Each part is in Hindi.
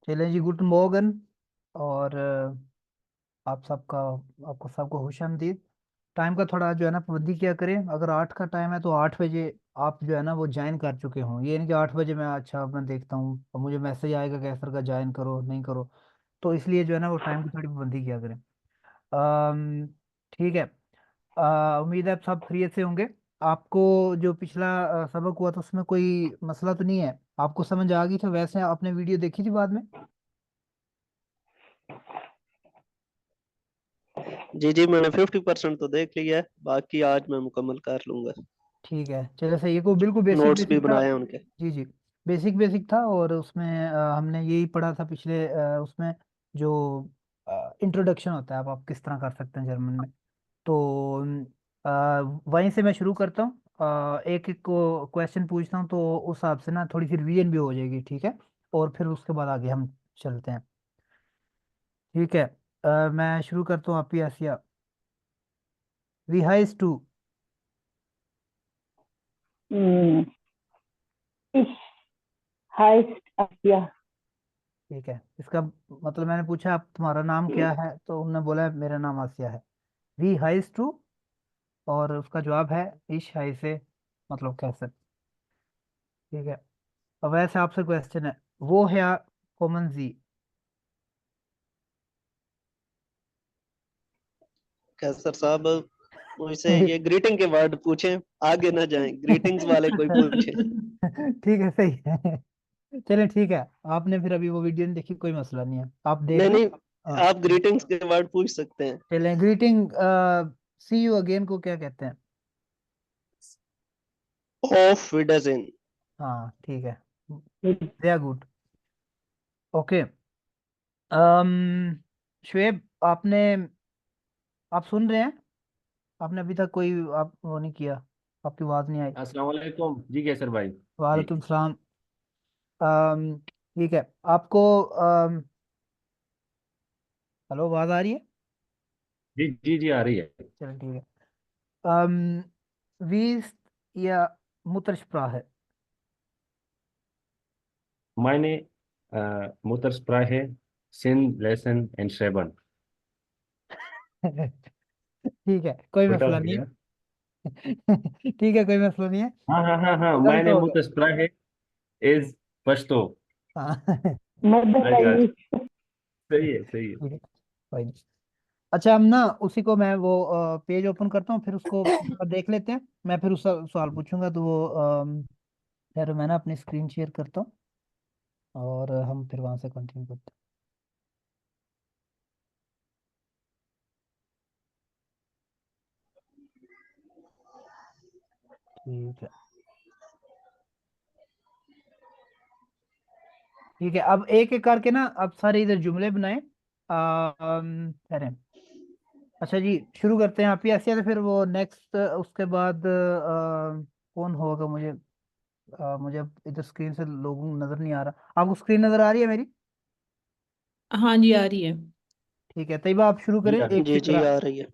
चलें जी, गुड मॉर्गन। और आप सबका आपको सबको खुशामदीद। टाइम का थोड़ा जो है ना पाबंदी किया करें। अगर 8 का टाइम है तो 8 बजे आप जो है ना वो ज्वाइन कर चुके हों। ये नहीं कि 8 बजे मैं अच्छा मैं देखता हूँ और मुझे मैसेज आएगा कि सर का ज्वाइन करो नहीं करो। तो इसलिए जो है ना वो टाइम की थोड़ी पाबंदी किया करें। ठीक है। उम्मीद है आप सब खैरियत से होंगे। आपको जो पिछला सबक हुआ था उसमें कोई मसला तो नहीं है? आपको समझ आ गई थी? वैसे आपने वीडियो देखी थी बाद में? जी जी, मैंने 50% तो देख लिया है, बाकी आज मैं मुकम्मल कर लूंगा। ठीक है, चलो सही है। को बिल्कुल बेसिक नोट्स भी बेसिक था। बनाए हैं उनके। जी जी, बेसिक बेसिक था। और उसमें हमने यही पढ़ा था पिछले उसमें जो इंट्रोडक्शन होता है, आप किस तरह कर सकते हैं जर्मन में। तो वहीं से मैं शुरू करता हूँ। एक एक को क्वेश्चन पूछता हूँ तो उस हिसाब से ना थोड़ी सी रिवीजन भी हो जाएगी, ठीक है। और फिर उसके बाद आगे हम चलते हैं। ठीक है। मैं शुरू करता हूँ। आपकी आसिया, वी हाइज टू। हम्म, ich heißt Asja। ठीक है, इसका मतलब मैंने पूछा आप तुम्हारा नाम क्या है, तो उन्होंने बोला मेरा नाम आसिया है। वी हाइज टू, और उसका जवाब है इश हाई से, मतलब कैसे। ठीक है। अब वैसे आपसे क्वेश्चन है, वो है कॉमन जी। कैसर साहब, मुझसे ये ग्रीटिंग के वर्ड पूछें, आगे ना जाएं, ग्रीटिंग्स वाले कोई पूछे। ठीक है, सही है। चलिए ठीक है। आपने फिर अभी वो वीडियो नहीं देखी, कोई मसला नहीं है, आप देख नहीं लो। नहीं, हाँ, आप ग्रीटिंग्स के वर्ड पूछ सकते हैं। चलें। ग्रीटिंग, सी यू अगेन को क्या कहते हैं? ऑफ विडजिन। हाँ ठीक है, वेरी गुड। ओके। अम शुएब, आपने आप सुन रहे हैं? आपने अभी तक कोई आप वो नहीं किया, आपकी आवाज़ नहीं आई। अस्सलाम वालेकुम जी, कैसर भाई। जी वालेकुम सलाम। ठीक है। आपको हेलो, आवाज़ आ रही है? जी जी जी, आ रही है। चलो ठीक है। अम वीस या मुतरस्प्राह? मैंने Muttersprache sind Lesen und Schreiben। ठीक है, कोई उल्टा मसला हो नहीं गया। है। ठीक है, कोई मसला नहीं है। हाँ हाँ हाँ हाँ, गलत मैंने हो गया। Muttersprache is Pashto. हाँ। Mother I got. लैंग्वेज। सही है सही है। ठीक है, कोई नहीं। अच्छा, हम ना उसी को मैं वो पेज ओपन करता हूँ, फिर उसको देख लेते हैं। मैं फिर उस सवाल पूछूंगा, तो वो फिर मैं ना अपनी स्क्रीन शेयर करता हूँ और हम फिर वहां से कंटिन्यू करते हैं। ठीक है। ठीक है, अब एक एक करके ना अब सारे इधर जुमले बनाए। ठहरें। अच्छा जी, शुरू करते हैं। आप ही ऐसे, तो फिर वो नेक्स्ट उसके बाद कौन होगा? मुझे अब इधर स्क्रीन से लोगों नजर नहीं आ रहा। आपको स्क्रीन नजर आ रही है मेरी? हाँ जी, आ रही है। ठीक है, तैयबा आप शुरू जी करें यार। एक जी जी, फिक्रा। आ रही है।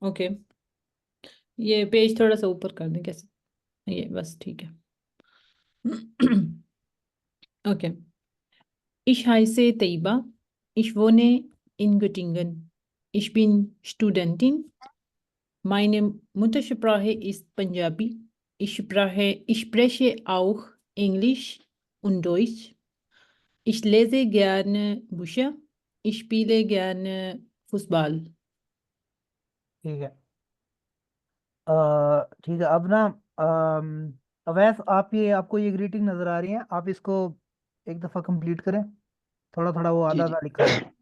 ओके, ये पेज थोड़ा सा ऊपर कर दें कैसे? ये बस ठीक है। Okay. Ich heiße Teiba. Ich wohne in Göttingen. Ich bin Studentin. Meine Muttersprache ist Punjabi. Ich spreche auch Englisch und Deutsch. Ich lese gerne Bücher. Ich spiele gerne Fußball. ठीक है। ठीक है, अब ना अवैस, आप ये आपको ये ग्रीटिंग नजर आ रही है? आप इसको एक दफा कंप्लीट करें। थोड़ा थोड़ा वो जी आधा जी, आधा लिखा हुआ है।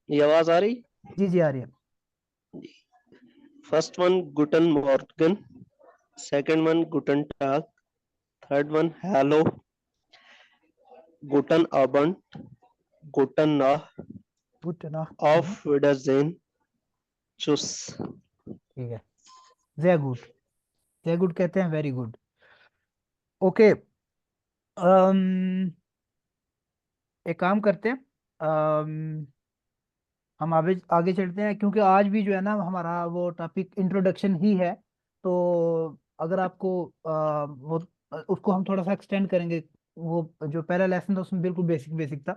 ये आवाज आ रही। जी जी, आ रही है। फर्स्ट वन गुटन मॉर्गन, सेकंड वन गुटन टाग, थर्ड वन हेलो, गुटन अबंड, गुटन ना, गुड ना। ऑफ विडजिन, चुस। ठीक है, वेरी गुड। वेरी गुड कहते हैं, वेरी गुड। ओके। एक काम करते हैं। हम आगे आगे चलते हैं, क्योंकि आज भी जो है ना हमारा वो टॉपिक इंट्रोडक्शन ही है। तो अगर आपको वो उसको हम थोड़ा सा एक्सटेंड करेंगे वो जो पहला लेसन था उसमें बिल्कुल बेसिक बेसिक था,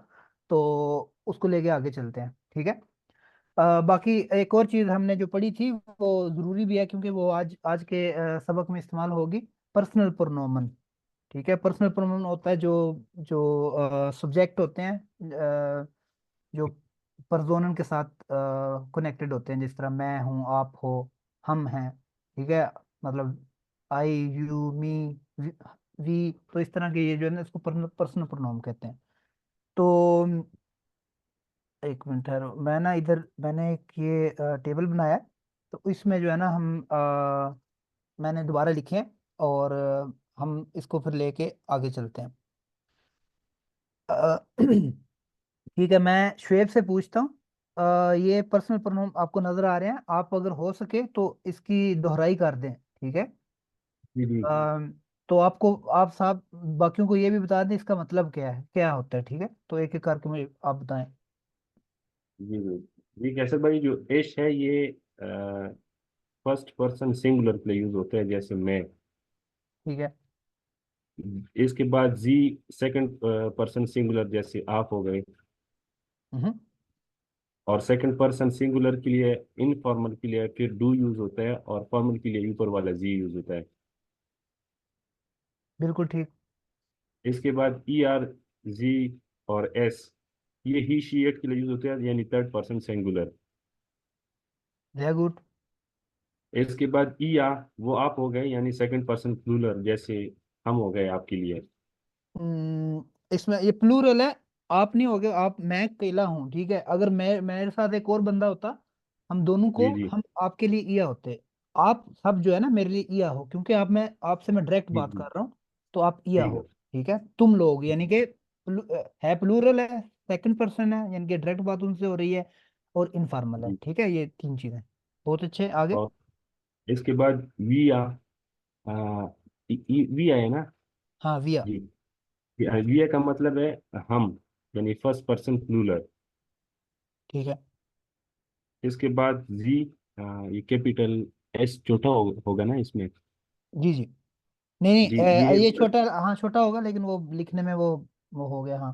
तो उसको लेके आगे चलते हैं, ठीक है। बाकी एक और चीज हमने जो पढ़ी थी वो जरूरी भी है, क्योंकि वो आज आज के सबक में इस्तेमाल होगी। पर्सनल प्रोनोमन, ठीक है। पर्सनल प्रोनोमन होता है जो जो सब्जेक्ट होते हैं, जो पर्सोनन के साथ कनेक्टेड होते हैं, जिस तरह मैं हूँ, आप हो, हम हैं, ठीक है। मतलब आई, यू, मी, वी, तो इस तरह के ये जो है ना, इसको पर्सनल प्रोनाउन कहते हैं। तो एक मिनट ठहरो, मैं ना इधर मैंने एक ये टेबल बनाया है, तो इसमें जो है ना हम मैंने दोबारा लिखे हैं, और हम इसको फिर लेके आगे चलते हैं। अ, ठीक है, मैं श्वेब से पूछता हूँ। ये पर्सनल प्रोनाउन आपको नजर आ रहे हैं, आप अगर हो सके तो इसकी दोहराई कर दें, ठीक है। जी जी तो आपको, आप साहब बाकियों को ये भी बता दें इसका मतलब क्या है, क्या होता है, ठीक है। तो एक एक करके मुझे आप बताएं। जी जी जी कैसर भाई, जो एश है ये फर्स्ट पर्सन सिंगुलर के लिए यूज होता है, जैसे मैं। ठीक है। इसके बाद जी सेकंड पर्सन सिंगुलर, जैसे आप हो गए। हम्म। और सेकंड पर्सन सिंगुलर के लिए, इनफॉर्मल के लिए फिर डू यूज होता है, और फॉर्मल के लिए ऊपर वाला जी यूज होता है। बिल्कुल ठीक। इसके बाद ई आर, जी और एस, ये ही शी इट के लिए यूज होते हैं, यानी third person singular. Very good. इसके बाद ई आ, वो आप हो गए, यानी सेकंड पर्सन प्लूरल, जैसे हम हो गए आपके लिए। इसमें ये प्लूरल है, आप नहीं हो गए, आप, मैं अकेला हूँ, ठीक है। अगर मैं, मेरे साथ एक और बंदा होता, हम दोनों को, जी जी हम आपके लिए ईया होते। आप सब जो है ना मेरे लिए ईया हो, क्योंकि आप, मैं आपसे मैं डायरेक्ट जी बात जी कर रहा हूँ, तो आप ईया ठीक है। हो, ठीक है। तुम लोग यानी कि है प्लूरल है, सेकंड पर्सन है, यानी कि डायरेक्ट बात उनसे हो रही है, और इनफॉर्मल है, जी। ठीक है। ये तीन चीजें बहुत अच्छे। आगे। और इसके बाद वी आ, वी आए ना। हाँ, विया। जी, वी आ का मतलब है हम, यानी फर्स्ट पर्सन प्लूरल। ठीक है। इसके बाद जी, ये कैपिटल एस छोटा होगा ना इसमें। जी जी। नहीं नहीं, जी ये ये छोटा, हाँ छोटा होगा, लेकिन वो लिखने में वो हो गया, हाँ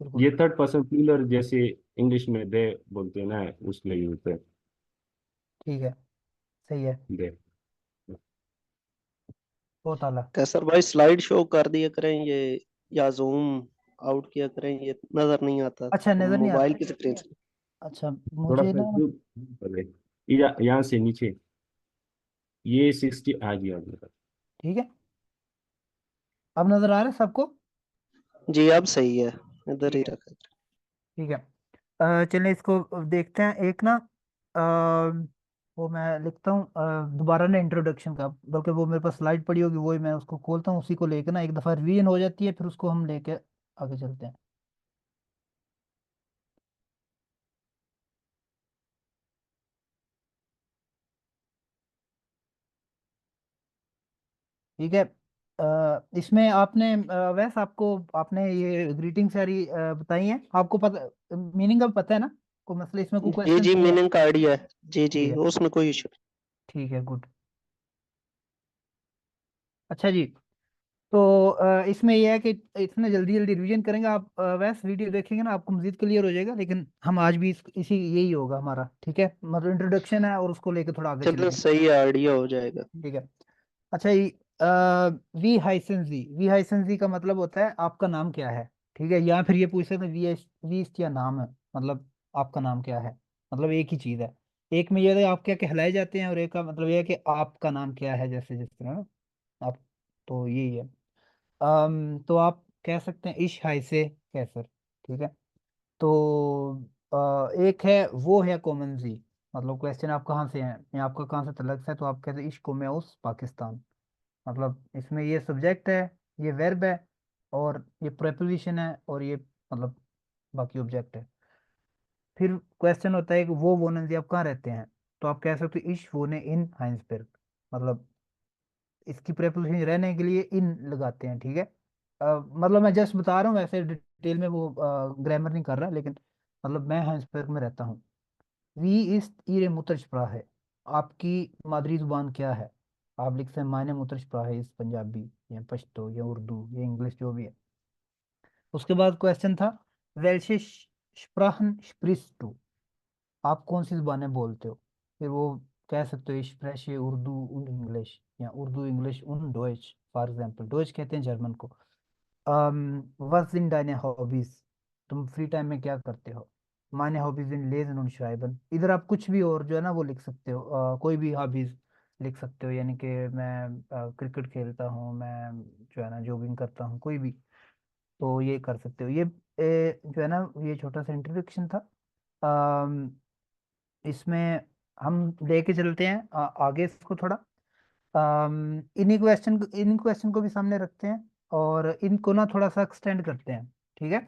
बिल्कुल। ये थर्ड पर्सन प्लूरल, जैसे इंग्लिश में दे बोलते हैं ना, उसमें यूज होता है। ठीक है, सही है। दे। बहुत आला। कैसर भाई स्लाइड शो कर दिया करें ये, या जूम आउट किया करें, ये नजर नहीं आता अच्छा, नजर नहीं मोबाइल आता। की स्क्रीन से। अच्छा, थोड़ा मुझे सा ना। zoom कर ले। यहाँ से नीचे, ये 60 आ गया मेरा। ठीक है, अब नजर आ रहा है सबको। जी अब सही है, इधर ठीक ही है। रखा। ठीक है। चलिए इसको देखते हैं, एक ना वो मैं लिखता हूँ दोबारा ना इंट्रोडक्शन का, बल्कि वो मेरे पास स्लाइड पड़ी होगी, वही मैं उसको खोलता हूँ, उसी को लेकर ना एक दफ़ा रिवीजन हो जाती है, फिर उसको हम लेके आगे चलते हैं। ठीक है। इसमें आपने वैसे आपको, आपने ये ग्रीटिंग सारी बताई है, आपको पता मीनिंग, अब पता है ना, कोई मसला इसमें, कोई जी क्वेश्चन जी नहीं है। मीनिंग का आइडिया है। जी जी ठीक है। उसमें कोई इशू। ठीक है, गुड। अच्छा जी। तो इसमें यह है कि इतने जल्दी जल्दी रिवीजन करेंगे आप, वैसे वीडियो देखेंगे ना आपको मजीद क्लियर हो जाएगा, लेकिन हम आज भी इसी यही होगा हमारा, ठीक है। मतलब इंट्रोडक्शन है, और उसको लेकर थोड़ा आगे चलो चलेंगे। सही आइडिया हो जाएगा। ठीक है। अच्छा ये वी हाइसन जी, वी हाइसन जी का मतलब होता है आपका नाम क्या है, ठीक है। या फिर ये पूछ सकते हैं वी क्या नाम है, मतलब आपका नाम क्या है, मतलब एक ही चीज है। एक में ये है आप क्या कहलाए जाते हैं, और एक का मतलब ये है कि आपका नाम क्या है, जैसे जिस तरह ना आप, तो यही है। तो आप कह सकते हैं इश हाय से कैसर, ठीक है। तो एक है वो है कॉमन जी, मतलब क्वेश्चन आप कहाँ से हैं या आपका कहाँ से तलक है, तो आप कहते हैं इश्क में उस पाकिस्तान। मतलब इसमें ये सब्जेक्ट है, ये वर्ब है, और ये प्रेपोजिशन है, और ये मतलब बाकी ऑब्जेक्ट है। फिर क्वेश्चन होता है कि वो वोनन जी आप कहाँ रहते हैं, तो आप कह सकते हो इश वोने इन हाइंसबर्ग। मतलब इसकी प्रेपोजिशन रहने के लिए इन लगाते हैं, ठीक है। मतलब मैं जस्ट बता रहा हूँ, वैसे डिटेल में वो ग्रामर नहीं कर रहा, लेकिन मतलब मैं हाइंसबर्ग में रहता हूँ। वी इस ईरे मुतशप्रा है, आपकी मादरी जुबान क्या है, आप लिख सकते हैं meine Muttersprache ist पंजाबी या पश्तो या उर्दू या इंग्लिश जो भी है। उसके बाद क्वेश्चन था welche Sprachen sprichst du, आप कौन सी जुबानें बोलते हो। फिर वो कह सकते हो ich spreche Urdu und English या Urdu English und Deutsch, for example डोइच कहते हैं जर्मन को। was sind deine Hobbys, तुम फ्री टाइम में क्या करते हो। meine Hobbys sind lesen und schreiben, इधर आप कुछ भी और जो है ना वो लिख सकते हो, कोई भी हॉबीज लिख सकते हो, यानी कि मैं क्रिकेट खेलता हूँ, मैं जो है ना जॉगिंग करता हूँ, कोई भी। तो ये कर सकते हो। ये जो है ना ये छोटा सा इंट्रोडक्शन था। अम, इसमें हम लेके चलते हैं आगे इसको थोड़ा। इन्हीं क्वेश्चन को भी सामने रखते हैं और इनको ना थोड़ा सा एक्सटेंड करते हैं, ठीक है।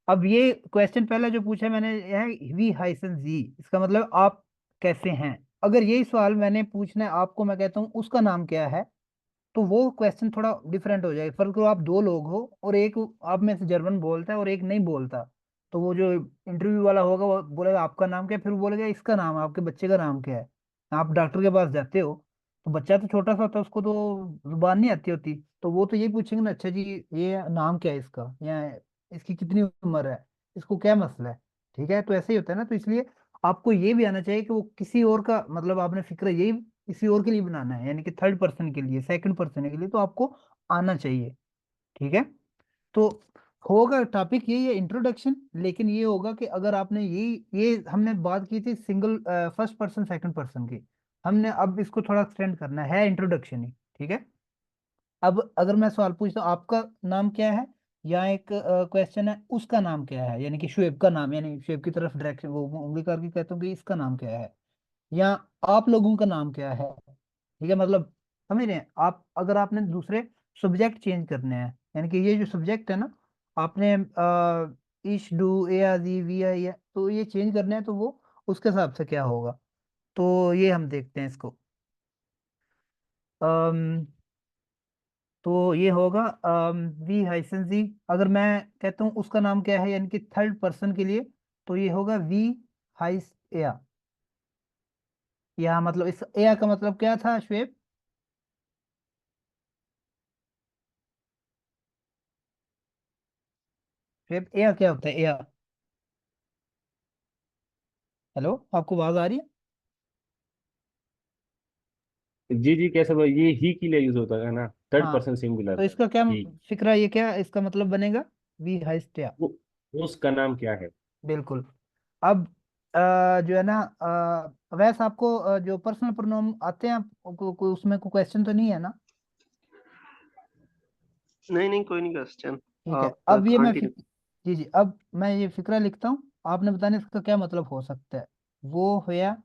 अब ये क्वेश्चन पहला जो पूछा मैंने, यह है वी हाइसन जी, इसका मतलब आप कैसे हैं। अगर यही सवाल मैंने पूछना है आपको, मैं कहता हूँ उसका नाम क्या है, तो वो क्वेश्चन थोड़ा डिफरेंट हो जाएगा। फर्क करो आप दो लोग हो और एक आप में से जर्मन बोलता है और एक नहीं बोलता, तो वो जो इंटरव्यू वाला होगा वो बोलेगा आपका नाम क्या है, फिर वो बोलेगा इसका नाम, आपके बच्चे का नाम क्या है। आप डॉक्टर के पास जाते हो तो बच्चा तो छोटा सा होता है, उसको तो जुबान नहीं आती होती, तो वो तो यही पूछेंगे ना, अच्छा जी ये नाम क्या है इसका, या इसकी कितनी उम्र है, इसको क्या मसला है। ठीक है, तो ऐसे ही होता है ना, तो इसलिए आपको ये भी आना चाहिए कि वो किसी और का मतलब आपने फिक्र यही किसी और के लिए बनाना है, यानी कि थर्ड पर्सन के लिए, सेकंड पर्सन के लिए, तो आपको आना चाहिए। ठीक है, तो होगा टॉपिक यही है इंट्रोडक्शन, लेकिन ये होगा कि अगर आपने ये हमने बात की थी single first person second person की, हमने अब इसको थोड़ा एक्सटेंड करना है इंट्रोडक्शन ही। ठीक है, अब अगर मैं सवाल पूछता हूँ आपका नाम क्या है, या एक क्वेश्चन है उसका नाम क्या है, यानी कि शुएब का नाम, यानी शुएब की तरफ डायरेक्शन वो उंगली करके कहता हूँ कि इसका नाम क्या है, या आप लोगों का नाम क्या है। ठीक है, मतलब समझ रहे हैं आप, अगर आपने दूसरे सब्जेक्ट चेंज करने हैं, यानी कि ये जो सब्जेक्ट है ना, आपने इश डू ए आर दी वी आई है, तो ये चेंज करने हैं, तो वो उसके हिसाब से क्या होगा, तो ये हम देखते हैं इसको। अम, तो ये होगा वी हाइसन जी, अगर मैं कहता हूँ उसका नाम क्या है, यानी कि थर्ड पर्सन के लिए, तो ये होगा वी हाइस एया। या मतलब इस एया का मतलब क्या था श्वेब, श्वेब एया क्या होता है, एया। हेलो, आपको आवाज आ रही है। जी जी, कैसे भाई, ये ही के लिए यूज होता है ना, थर्ड हाँ, पर्सन सिंगुलर। तो इसका क्या ही। फिक्रा, ये क्या इसका मतलब बनेगा, वी हाइस्ट एया। वो उसका नाम क्या है। बिल्कुल। अब जो है ना वैसे आपको जो पर्सनल प्रोनाउन आते हैं उसमें कोई क्वेश्चन तो नहीं है ना। नहीं नहीं, कोई नहीं क्वेश्चन। ठीक है, आप अब ये मैं कंटिन्यू। जी जी, अब मैं ये फिक्रा लिखता हूँ, आपने बताने इसका क्या मतलब हो सकता है। वो है,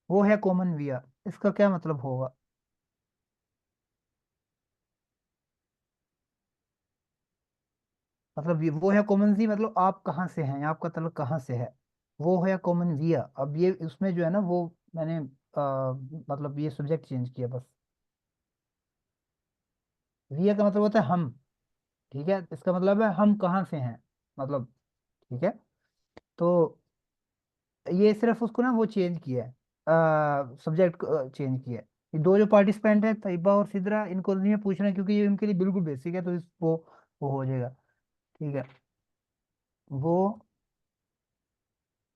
वो है कॉमन विया, इसका क्या मतलब होगा। मतलब वो है कॉमन सी, मतलब आप कहाँ से हैं, आपका तलब कहाँ से है। वो है कॉमन विया, अब ये उसमें जो है ना वो मैंने मतलब ये सब्जेक्ट चेंज किया बस। विया का मतलब होता है हम। ठीक है, इसका मतलब है हम कहाँ से हैं, मतलब। ठीक है, तो ये सिर्फ उसको ना वो चेंज किया है, सब्जेक्ट चेंज किया है। ये दो जो पार्टिसिपेंट है तैयबा और सिद्रा, इनको नहीं मैं पूछना क्योंकि ये इनके लिए बिल्कुल बेसिक है, तो वो हो जाएगा। ठीक है, वो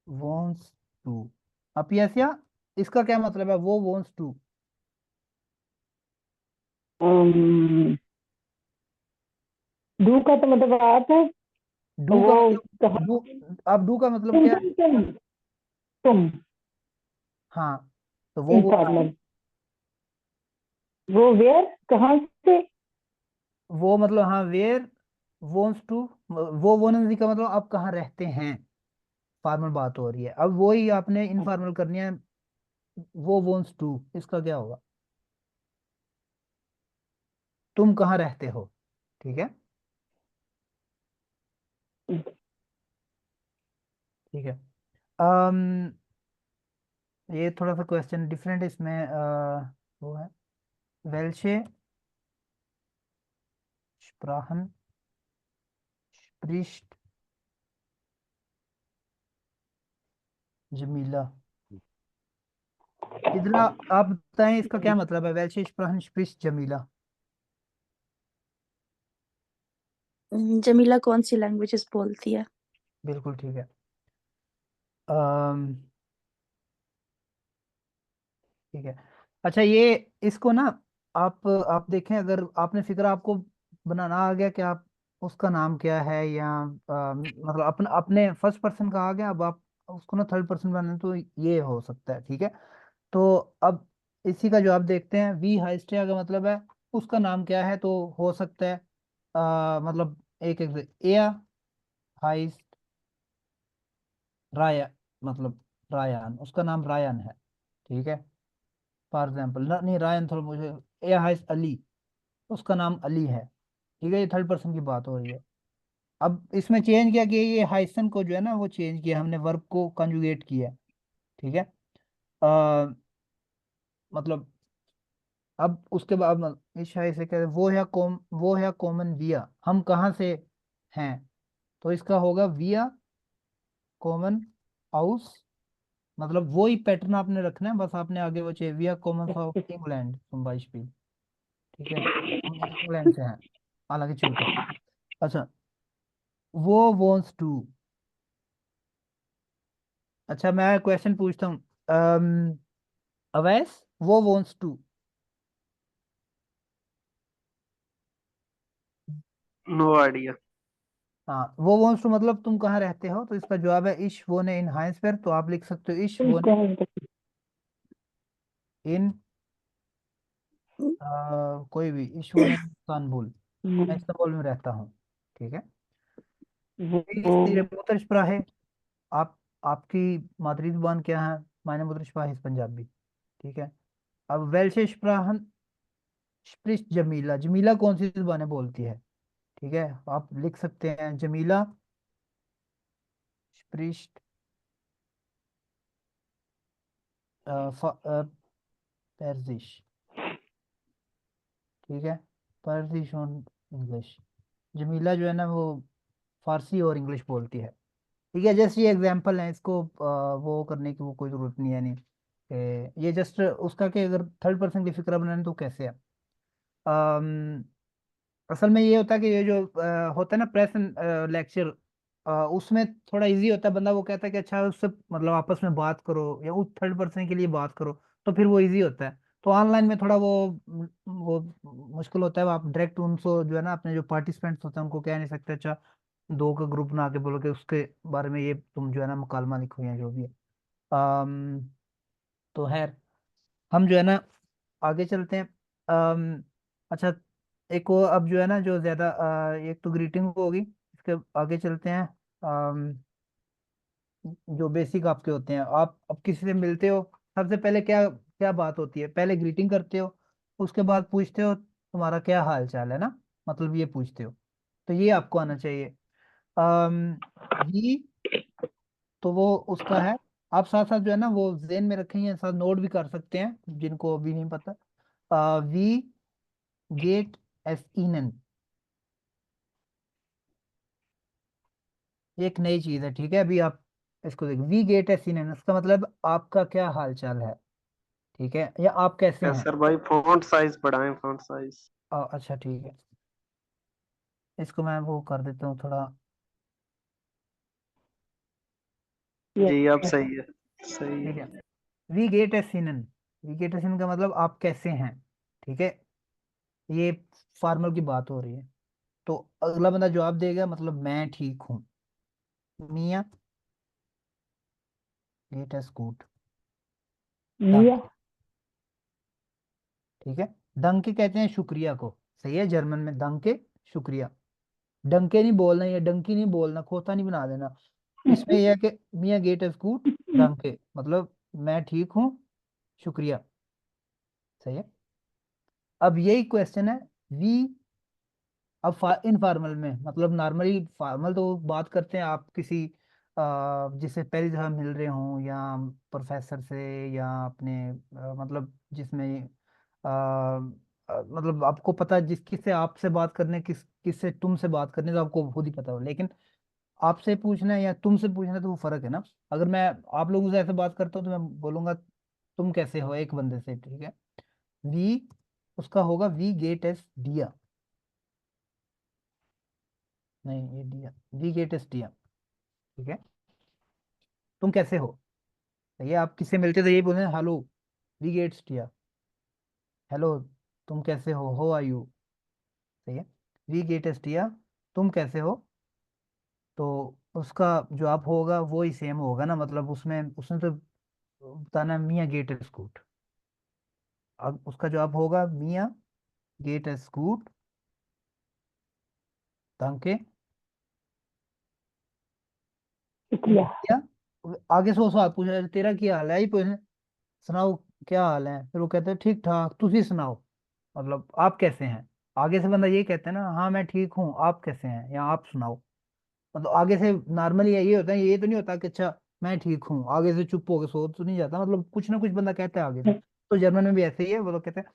वॉन्ट्स टू, अब यस, इसका क्या मतलब है, वो वॉन्ट्स टू। डू का तो मतलब आप है, डू का वो मतलब, कहा, डू, अब डू का मतलब क्या है। तुम हाँ, तो वो wants to, इनफॉर्मल, वो वेयर कहाँ से। वो मतलब हाँ वेयर वॉन्ट्स टू, वो वोनेंसी का मतलब आप कहाँ रहते हैं, फॉर्मल बात हो रही है। अब वही आपने इनफॉर्मल करनी है, वो वॉन्ट्स टू, इसका क्या होगा, तुम कहाँ रहते हो। ठीक है, ठीक है। अम ये थोड़ा सा क्वेश्चन डिफरेंट है इसमें, वो है वेल्शे स्प्राहन स्प्रिस्ट जमीला, इधला, आप बताएं इसका क्या मतलब है, वेल्शे स्प्रहन स्प्रिच जमीला। जमीला कौन सी लैंग्वेजेस बोलती है? बिल्कुल ठीक है। अम, ठीक है। अच्छा, ये इसको ना आप देखें, अगर आपने फिक्र आपको बनाना आ गया कि आप उसका नाम क्या है, या मतलब अपने अपने फर्स्ट पर्सन का आ गया, अब आप उसको ना थर्ड पर्सन बनाना, तो ये हो सकता है, ठीक है। तो अब इसी का जवाब देखते हैं। वी हाइस्टिया का मतलब है उसका नाम क्या है, तो हो सकता है मतलब एक एया हाइस्ट राया, मतलब रायान, उसका नाम रायन है, ठीक है। फॉर एग्जाम्पल, नहीं रायन थोड़ा मुझे, एया हाइस्ट अली, उसका नाम अली है, ठीक है। ये थर्ड पर्सन की बात हो रही है। अब इसमें चेंज किया कि ये हाइसन को जो है ना वो चेंज किया हमने, वर्ब को कंजुगेट किया है, ठीक है। मतलब अब उसके बाद इस शायरी से कहते हैं, वो है कॉमन विया, हम कहाँ से हैं, तो इसका होगा विया कॉमन हाउस, मतलब वो ही पैटर्न आपने रखना है, बस आपने आगे वो चाहिए विया कॉमन ऑफ इंग्लैंड तुम बाइश, ठीक है। हम इंग्लैंड से हैं, हालांकि चूक है। अच्छा, वो वॉन्ट्स टू। अच्छा, मैं क्वेश्चन पूछता हूँ, अवैस, वो वॉन्ट्स टू। No idea. हाँ, वो वॉन्ट्स टू मतलब तुम कहाँ रहते हो, तो इसका जवाब है इश वो ने इन हाइंसबर्ग, तो आप लिख सकते हो इश वो ने इन कोई भी, इश वो ने इन इस्तांबुल, मैं इस्तांबुल में रहता हूँ, ठीक है। इस तीर मुतरशप्राह है, आप आपकी मादरी जुबान क्या है, मायने मुतरशप्राह पंजाबी, ठीक है। अब वेल्श स्प्राहन स्प्रिश जमीला, जमीला कौन सी जुबानें बोलती है, ठीक है। आप लिख सकते हैं जमीला स्प्रिश पर्जिश, ठीक है। पर्जिश और इंग्लिश, जमीला जो है ना वो फारसी और इंग्लिश बोलती है, ठीक है। जैसे ये एग्जांपल है, इसको वो करने की वो कोई जरूरत नहीं है, नहीं ये जस्ट उसका कि अगर थर्ड पर्सन की फिक्र बनाने तो कैसे है। अम, असल में ये होता है कि ये जो होता है ना प्रेस लेक्चर, उसमें थोड़ा इजी होता है, बंदा वो कहता है कि अच्छा उससे मतलब आपस में बात करो या उस थर्ड पर्सन के लिए बात करो, तो फिर वो इजी होता है। तो ऑनलाइन में थोड़ा वो मुश्किल होता है, आप डायरेक्ट उनको जो है ना अपने जो पार्टिसिपेंट्स होते हैं उनको कह नहीं सकते, अच्छा दो का ग्रुप बना के बोलो कि उसके बारे में ये तुम जो है ना मुकालमा लिखो या जो भी है। अम, तो खैर, हम जो है ना आगे चलते हैं। अच्छा, एक वो अब जो है ना जो ज्यादा एक तो ग्रीटिंग होगी, इसके आगे चलते हैं। जो बेसिक आपके होते हैं, आप अब किसी से मिलते हो, सबसे पहले क्या क्या बात होती है, पहले ग्रीटिंग करते हो, उसके बाद पूछते हो तुम्हारा क्या हाल चाल है ना, मतलब ये पूछते हो, तो ये आपको आना चाहिए। जी, तो वो उसका है, आप साथ साथ जो है ना वो जेन में रखेंगे, साथ नोट भी कर सकते हैं जिनको अभी नहीं पता। वी गेट एस इन, एक नई चीज है, ठीक है। अभी आप इसको देखिए, वी गेट एस इन, इसका मतलब आपका क्या हाल चाल है, ठीक है, या आप कैसे क्या हैं। सर भाई फॉन्ट साइज बढ़ाएं, फॉन्ट साइज। अच्छा ठीक है, इसको मैं वो कर देता हूँ थोड़ा, जी अब सही है, सही ठीक है। है। वी गेट एस इन, वी गेट एस इन का मतलब आप कैसे हैं, ठीक है। ये फॉर्मल की बात हो रही है, तो अगला बंदा जवाब देगा मतलब मैं ठीक हूँ, मियाँ गेट एस गुड, मिया ठीक है। डंके कहते हैं शुक्रिया को, सही है, जर्मन में डंके शुक्रिया, डंके नहीं बोलना, या डंकी नहीं बोलना, खोता नहीं बना देना। इसमें यह है कि मियाँ गेट इज गुड, डंके मतलब मैं ठीक हूँ, शुक्रिया, सही है। अब यही क्वेश्चन है, वी, अब इनफॉर्मल में मतलब नॉर्मली, फॉर्मल तो बात करते हैं आप किसी जिससे पहली दफा मिल रहे हों, या प्रोफेसर से, या अपने मतलब जिसमें मतलब आपको पता है जिस किससे आपसे बात करने, किससे तुमसे बात करने, तो आपको खुद ही पता हो, लेकिन आपसे पूछना है या तुमसे पूछना है तो वो फर्क है ना। अगर मैं आप लोगों से ऐसे बात करता हूँ तो मैं बोलूंगा तुम कैसे हो, एक बंदे से, ठीक है। वी, उसका होगा वी गेट एस दिया, नहीं ये दिया, वी गेट एस दिया, ठीक है। तुम कैसे हो, ये आप किससे मिलते तो यही बोले हेलो वी गेट्स दिया, हेलो तुम कैसे हो आर यू, सही है। वी गेट एस दिया, तुम कैसे हो, तो उसका जो आप होगा वो ही सेम होगा ना, मतलब उसमें उसने तो बताना मियाँ गेट एस गुड, अब उसका जवाब होगा मियाँ गेट एस गुड, ताकि शुक्रिया। क्या, आगे सो सवाल पूछा तेरा क्या हाल है, ही पूछे सुनाओ क्या हाल है, फिर वो कहते हैं ठीक ठाक तुसी सुनाओ, मतलब आप कैसे हैं। आगे से बंदा ये कहते हैं ना हाँ मैं ठीक हूँ आप कैसे हैं, या आप सुनाओ, मतलब आगे से नॉर्मली ये होता है, ये तो नहीं होता कि अच्छा मैं ठीक हूँ आगे से चुप हो के सो तो नहीं जाता, मतलब कुछ ना कुछ बंदा कहता है आगे से। तो जर्मन में भी ऐसे ही है, वो लोग कहते हैं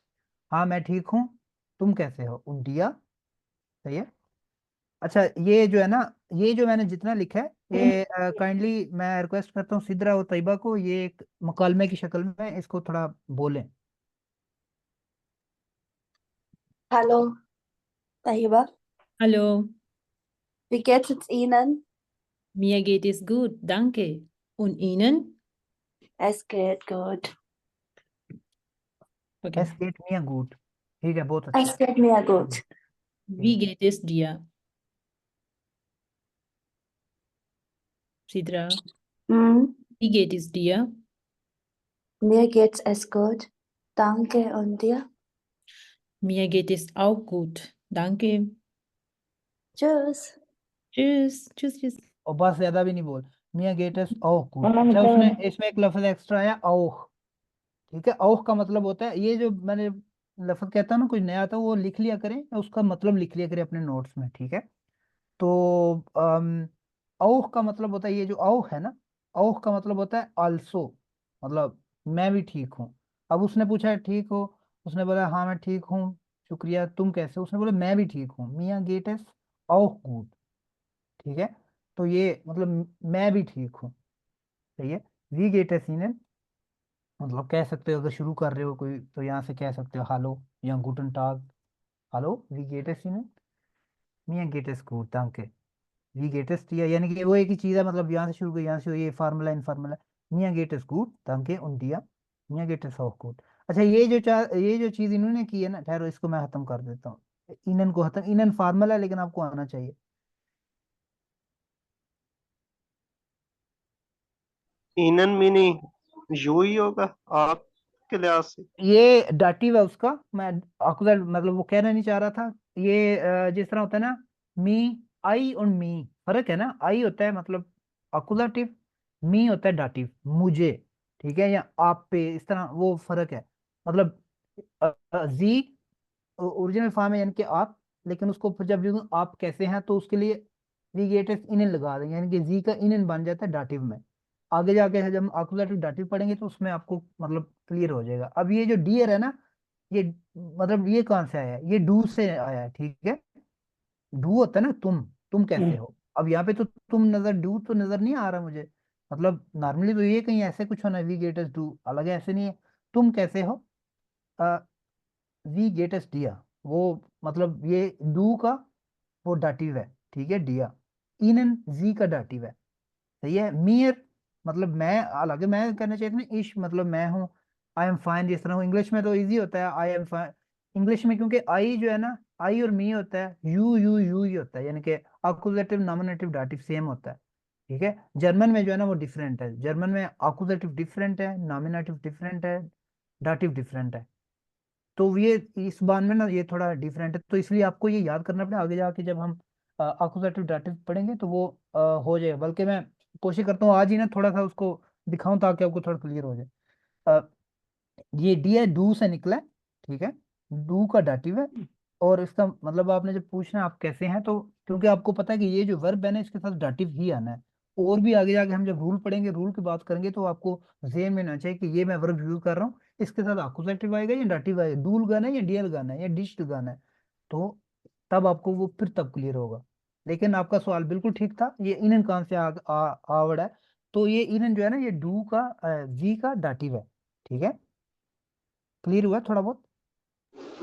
हाँ मैं ठीक हूँ तुम कैसे हो उडिया, सही है। अच्छा ये जो है ना, ये जो मैंने जितना लिखा है ये काइंडली मैं रिक्वेस्ट करता हूँ सिद्रा और तैयबा को, ये एक मुकालमे की शक्ल में इसको थोड़ा बोलें। Hallo, Tahiba. Hallo, Wie geht es Ihnen? mir geht es gut, danke. Und Ihnen? Es geht gut. Okay. एस गेट मियाँ गुड, ठीक है बहुत अच्छा। Es geht mir gut. Wie geht es dir? Sidra, Hm, wie geht es dir? mir geht es gut. Danke und dir? Mir geht es auch gut, danke. Tschüss. Tschüss, tschüss, tschüss. और बस ज्यादा भी नहीं बोल, मियाँ गेट एस ओह गुड। खाना अच्छा मतलब उसने इसमें एक लफ्ज एक्स्ट्रा आया ओह, ठीक है। ओह का मतलब होता है, ये जो मैंने लफ्ज कहता हूँ ना कुछ नया आता है वो लिख लिया करें, उसका मतलब लिख लिया करें अपने नोट्स में, ठीक है। तो औह का मतलब होता है, ये जो औह है ना, औह का मतलब होता है आल्सो, मतलब मैं भी ठीक हूँ। अब उसने पूछा है ठीक हो, उसने बोला हाँ मैं ठीक हूँ शुक्रिया तुम कैसे हो, उसने बोला मैं भी ठीक हूँ मियाँ गेटस औह गुड, ठीक है। तो ये मतलब मैं भी ठीक हूँ, सही है। वी गेटस इन, मतलब कह सकते हो अगर शुरू कर रहे हो कोई तो यहाँ से कह सकते हो हालो या गुटन टाग, हालो वी गेटस इन मियाँ गेटस गुड danke, वी गेटेस्ट या यानी कि वो एक ही चीज़ है, मतलब यहाँ से शुरू कर यहाँ से ये फार्मूला इन फार्मूला, मियाँ गेटेस्ट गुड ताकि उन दिया मियाँ गेटेस्ट ऑफ गुड। अच्छा ये जो चीज़ इन्होंने की है ना, ठहरो इसको मैं खत्म कर देता हूँ, इनन को खत्म, इनन फार्मूला है लेकिन आपको आना चाहिए। इनन मीनिंग यू ही होगा आपके लिहाज से। ये डाटिव है उसका, मैं आपको मतलब वो कहना नहीं चाह रहा था, ये जिस तरह होता है ना मी, आई और मी फर्क है ना, आई होता है मतलब अकुलेटिव, मी होता है डाटिव मुझे, ठीक है, या आप पे, इस तरह वो फर्क है। मतलब जी ओरिजिनल फॉर्म है यानी कि आप, लेकिन उसको फिर जब लिखूं आप कैसे हैं तो उसके लिए वी गेटेस्ट इनन लगा देंगे, यानी कि जी का इनन बन जाता है डाटिव में। आगे जाके जब हम आकुलेटिव डाटिव पढ़ेंगे तो उसमें आपको मतलब क्लियर हो जाएगा। अब ये जो डियर है ना, ये मतलब ये कहाँ से आया है, ये डू से आया है, ठीक है। डू होता है ना तुम कैसे हो, अब यहाँ पे तो तुम नजर, डू तो नजर नहीं आ रहा मुझे, मतलब नॉर्मली तो ये कहीं ऐसे कुछ होना वी गेटस डू अलग है, ऐसे नहीं है। तुम कैसे हो, वी गेटस डिया, वो मतलब ये डू का वो डाटिव है, ठीक है, डिया। इनन जी का डाटिव है, सही है। मियर मतलब मैं, हालांकि मैं कहना चाहता हूँ इश मतलब मैं हूँ, आई एम फाइन जिस तरह हूँ, इंग्लिश में तो इजी होता है आई एम फाइन, इंग्लिश में क्योंकि आई जो है ना, आई और मी होता है, यू ही होता है, यानी कि अकुजेटिव नॉमिनेटिव डाटिव सेम होता है, ठीक है। जर्मन में जो है ना वो डिफरेंट है, जर्मन में अकुजेटिव डिफरेंट है, नॉमिनेटिव डिफरेंट है, डाटिव डिफरेंट है। तो ये इस बार में ना ये थोड़ा डिफरेंट है, तो इसलिए आपको ये याद करना पड़ेगा, आगे जाके जब हम अकुजेटिव डाटिव पढ़ेंगे तो वो हो जाएगा, बल्कि मैं कोशिश करता हूँ आज ही ना थोड़ा सा उसको दिखाऊं ताकि आपको थोड़ा क्लियर हो जाए। अ, ये डी है डू से निकला है, ठीक है, डू का डाटिव है, और इसका मतलब आपने जब पूछना आप कैसे हैं तो क्योंकि आपको पता है कि ये जो वर्ब है ना इसके साथ डाटिव ही आना है, और भी आगे जाके हम जब रूल पढ़ेंगे रूल की बात करेंगे तो आपको ज़हन में होना चाहिए कि ये मैं वर्ब यूज कर रहा हूँ, इसके साथ अकुजेटिव आएगा या डाटिव आएगा, डू लगाना है या डी लगाना है या डिश लगाना है, तो तब आपको वो फिर तब क्लियर होगा। लेकिन आपका सवाल बिल्कुल ठीक था, ये इनन कहाँ से आवड़ है, तो ये इनन जो है ना ये डू का जी का डाटिव है, ठीक है, क्लियर हुआ थोड़ा बहुत?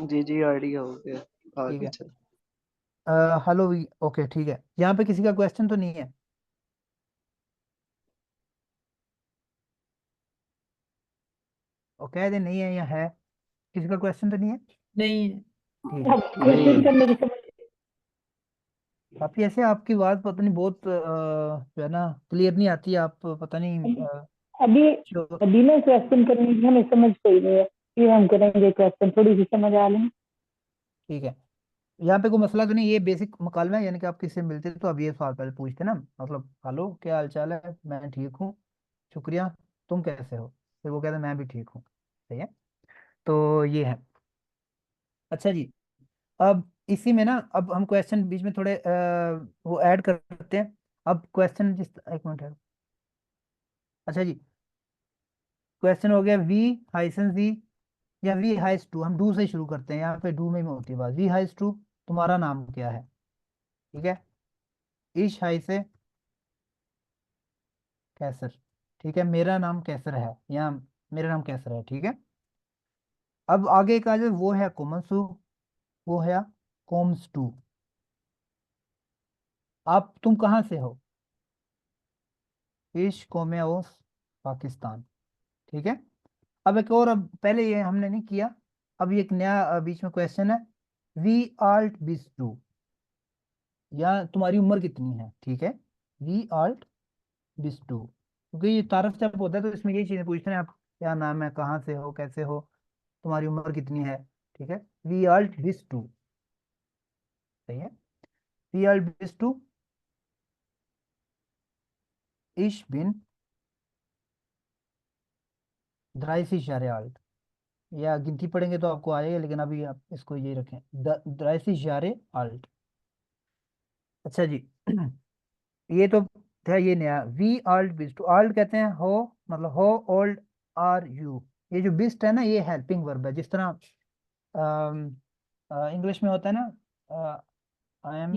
जी आइडिया हो गया, ठीक आगे है। चल। हेलो, ओके ठीक है, यहाँ पे किसी का क्वेश्चन तो नहीं है? ओके, यदि नहीं है या है, किसी का क्वेश्चन तो नहीं है? नहीं है। ठीक है। अब नहीं क्वेश्चन है। करने की समझ। काफी ऐसे आपकी आवाज पता नहीं बहुत जो है ना क्लियर नहीं आती, आप पता नहीं अभी जो। अभी ना क्वेश्चन करने की हमें समझ कोई नहीं है, फिर हम करेंगे क्वेश्चन, थोड़ी सी समझ आ लेंगे। ठीक है, यहाँ पे कोई मसला तो नहीं, ये बेसिक मुकालमा है, यानी कि आप किससे मिलते तो अब ये सवाल पहले पूछते ना, मतलब हेलो क्या हाल चाल है, मैं ठीक हूँ, शुक्रिया, तुम कैसे हो, फिर वो कहते हैं मैं भी ठीक हूँ। सही है, तो ये है। अच्छा जी, अब इसी में ना अब हम क्वेश्चन बीच में थोड़े वो ऐड करते हैं। अब क्वेश्चन जिस, एक मिनट है। अच्छा जी, क्वेश्चन हो गया वी हाइसन जी या वी हाइस टू, हम डू से शुरू करते हैं, यहाँ पे डू में होती है बात। वी हाइस टू, तुम्हारा नाम क्या है? ठीक है, ईश हाई से कैसर, ठीक है, मेरा नाम कैसर है, या मेरा नाम कैसर है, ठीक है। अब आगे का जो वो है कोमसू, वो है कोम्स टू। आप तुम कहाँ से हो? ईश कोमेओस, पाकिस्तान, ठीक है। अब एक और, अब पहले ये हमने नहीं किया, अब ये एक नया बीच में क्वेश्चन है, वी आल्ट बिस टू, या तुम्हारी उम्र कितनी है, ठीक है, वी आल्ट बिस टू, क्योंकि ये तारफ जब होता है तो इसमें यही चीजें पूछते हैं, आप क्या नाम है, कहाँ से हो, कैसे हो, तुम्हारी उम्र कितनी है, ठीक है। वी आल्ट बिस टू, सही है। वी आल्ट बिस टू, इश बिन 30 Jahre alt, या गिनती पढ़ेंगे तो आपको आएगा, लेकिन अभी आप इसको ये रखें 30 Jahre alt। अच्छा जी, ये तो था ये नया। वी आल्ट बिस्ट, आल्ट कहते हैं हो, मतलब हो ओल्ड आर यू। ये जो बिस्ट है ना, ये हेल्पिंग वर्ब है, जिस तरह इंग्लिश में होता है ना, I am,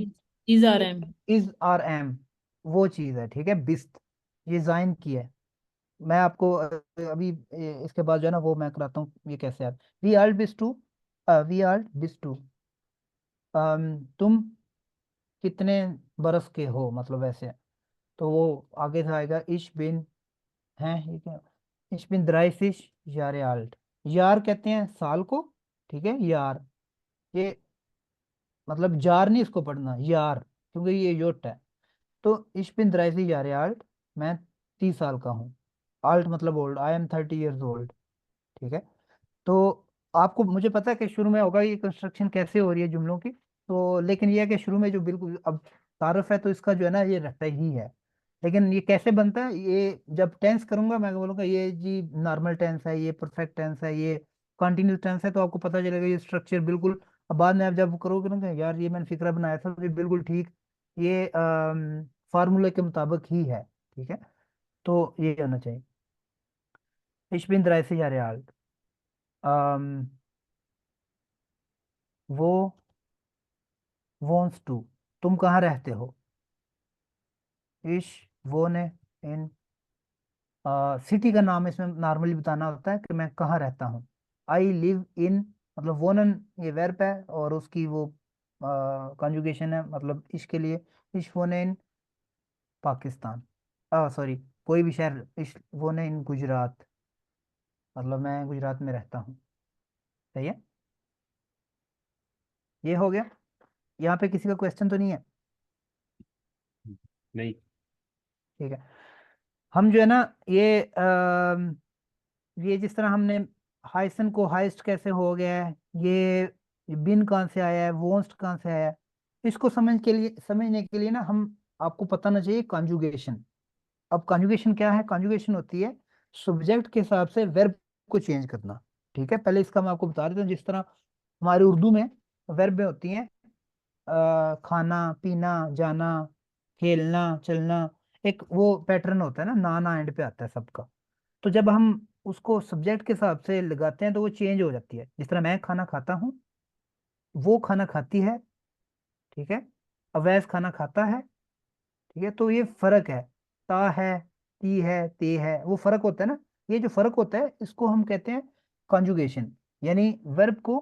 is are am. Is are am, वो चीज़ है, ठीक है, बिस्त, ये जाइन की है। मैं आपको अभी इसके बाद जो है ना वो मैं कराता हूँ ये कैसे है। वी आल्ट बिस्ट टू, वी आल्ट बिस्ट टू, तुम कितने बरस के हो, मतलब ऐसे। तो वो आगे से आएगा इश बिन, है ये क्या, इश बिन 30 Jahre alt, यार कहते हैं साल को, ठीक है, यार, ये मतलब जार नहीं इसको पढ़ना, यार, क्योंकि ये योट है। तो इश बिन 30 Jahre alt, मैं 30 साल का हूँ, आल्ट मतलब old, I am 30 years old, ठीक है। तो आपको, मुझे पता है कि शुरू में होगा ये कंस्ट्रक्शन कैसे हो रही है जुमलों की, तो लेकिन ये है कि शुरू में जो बिल्कुल अब तारुफ है तो इसका जो है ना ये रहता ही है। लेकिन ये कैसे बनता है, ये जब टेंस करूंगा मैं बोलूंगा ये जी नॉर्मल टेंस है, ये परफेक्ट टेंस है, ये कंटिन्यूस टेंस है, तो आपको पता चलेगा ये स्ट्रक्चर बिल्कुल। अब बाद में आप जब करोगे ना कि यार ये मैंने फिक्रा बनाया था, तो ये बिल्कुल ठीक, ये फार्मूले के मुताबिक ही है, ठीक है। तो ये होना चाहिए। Ich bin 30 Jahre alt, वो wants to, तुम कहाँ रहते हो? इश वोने इन, सिटी का नाम इसमें नॉर्मली बताना होता है कि मैं कहाँ रहता हूँ। आई लिव इन, मतलब वोनन ये वर्ब है और उसकी वो कॉन्जुगेशन है, मतलब इसके लिए, इश वोने इन पाकिस्तान, सॉरी, कोई भी शहर, इश वोने इन गुजरात, मतलब मैं गुजरात में रहता हूँ। सही है, ये हो गया। यहाँ पे किसी का क्वेश्चन तो नहीं है? नहीं। ठीक है, हम जो है ना ये जिस तरह हमने हाइसन को हाइस्ट कैसे हो गया है, ये बिन कहाँ से आया है, वोस्ट कहाँ से आया है, इसको समझने के लिए ना हम, आपको पता ना चाहिए कॉन्जुगेशन। अब कॉन्जुगेशन क्या है? कॉन्जुगेशन होती है सब्जेक्ट के हिसाब से वर्ब को चेंज करना, ठीक है। पहले इसका मैं आपको बता देता हूँ, जिस तरह हमारी उर्दू में वर्ब होती हैं, खाना पीना, जाना, खेलना, चलना, एक वो पैटर्न होता है ना, ना एंड पे आता है सबका। तो जब हम उसको सब्जेक्ट के हिसाब से लगाते हैं तो वो चेंज हो जाती है, जिस तरह मैं खाना खाता हूँ, वो खाना खाती है, ठीक है, अवैस खाना खाता है, ठीक है। तो ये फर्क है, ता है, ती है, ते है, वो फर्क होता है ना। ये जो फर्क होता है इसको हम कहते हैं कॉन्जुगेशन, यानी वर्ब को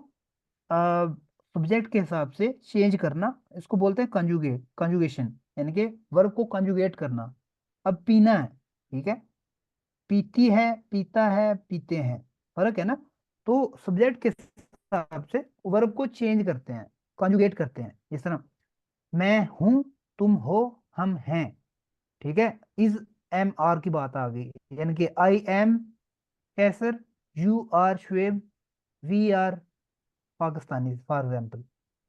सब्जेक्ट के हिसाब से चेंज करना, इसको बोलते हैं कॉन्जुगेशन, यानी कि वर्ब को कॉन्जुगेट करना। अब पीना है, ठीक है, पीती है, पीता है, पीते हैं, फर्क है ना। तो सब्जेक्ट के हिसाब से वर्ब को चेंज करते हैं, कॉन्जुगेट करते हैं। जिस तरह मैं हूं, तुम हो, हम हैं, ठीक है, इज एम आर की बात आ गई, यानी कि I am Qaiser, you are Shoaib, we are Pakistani for example.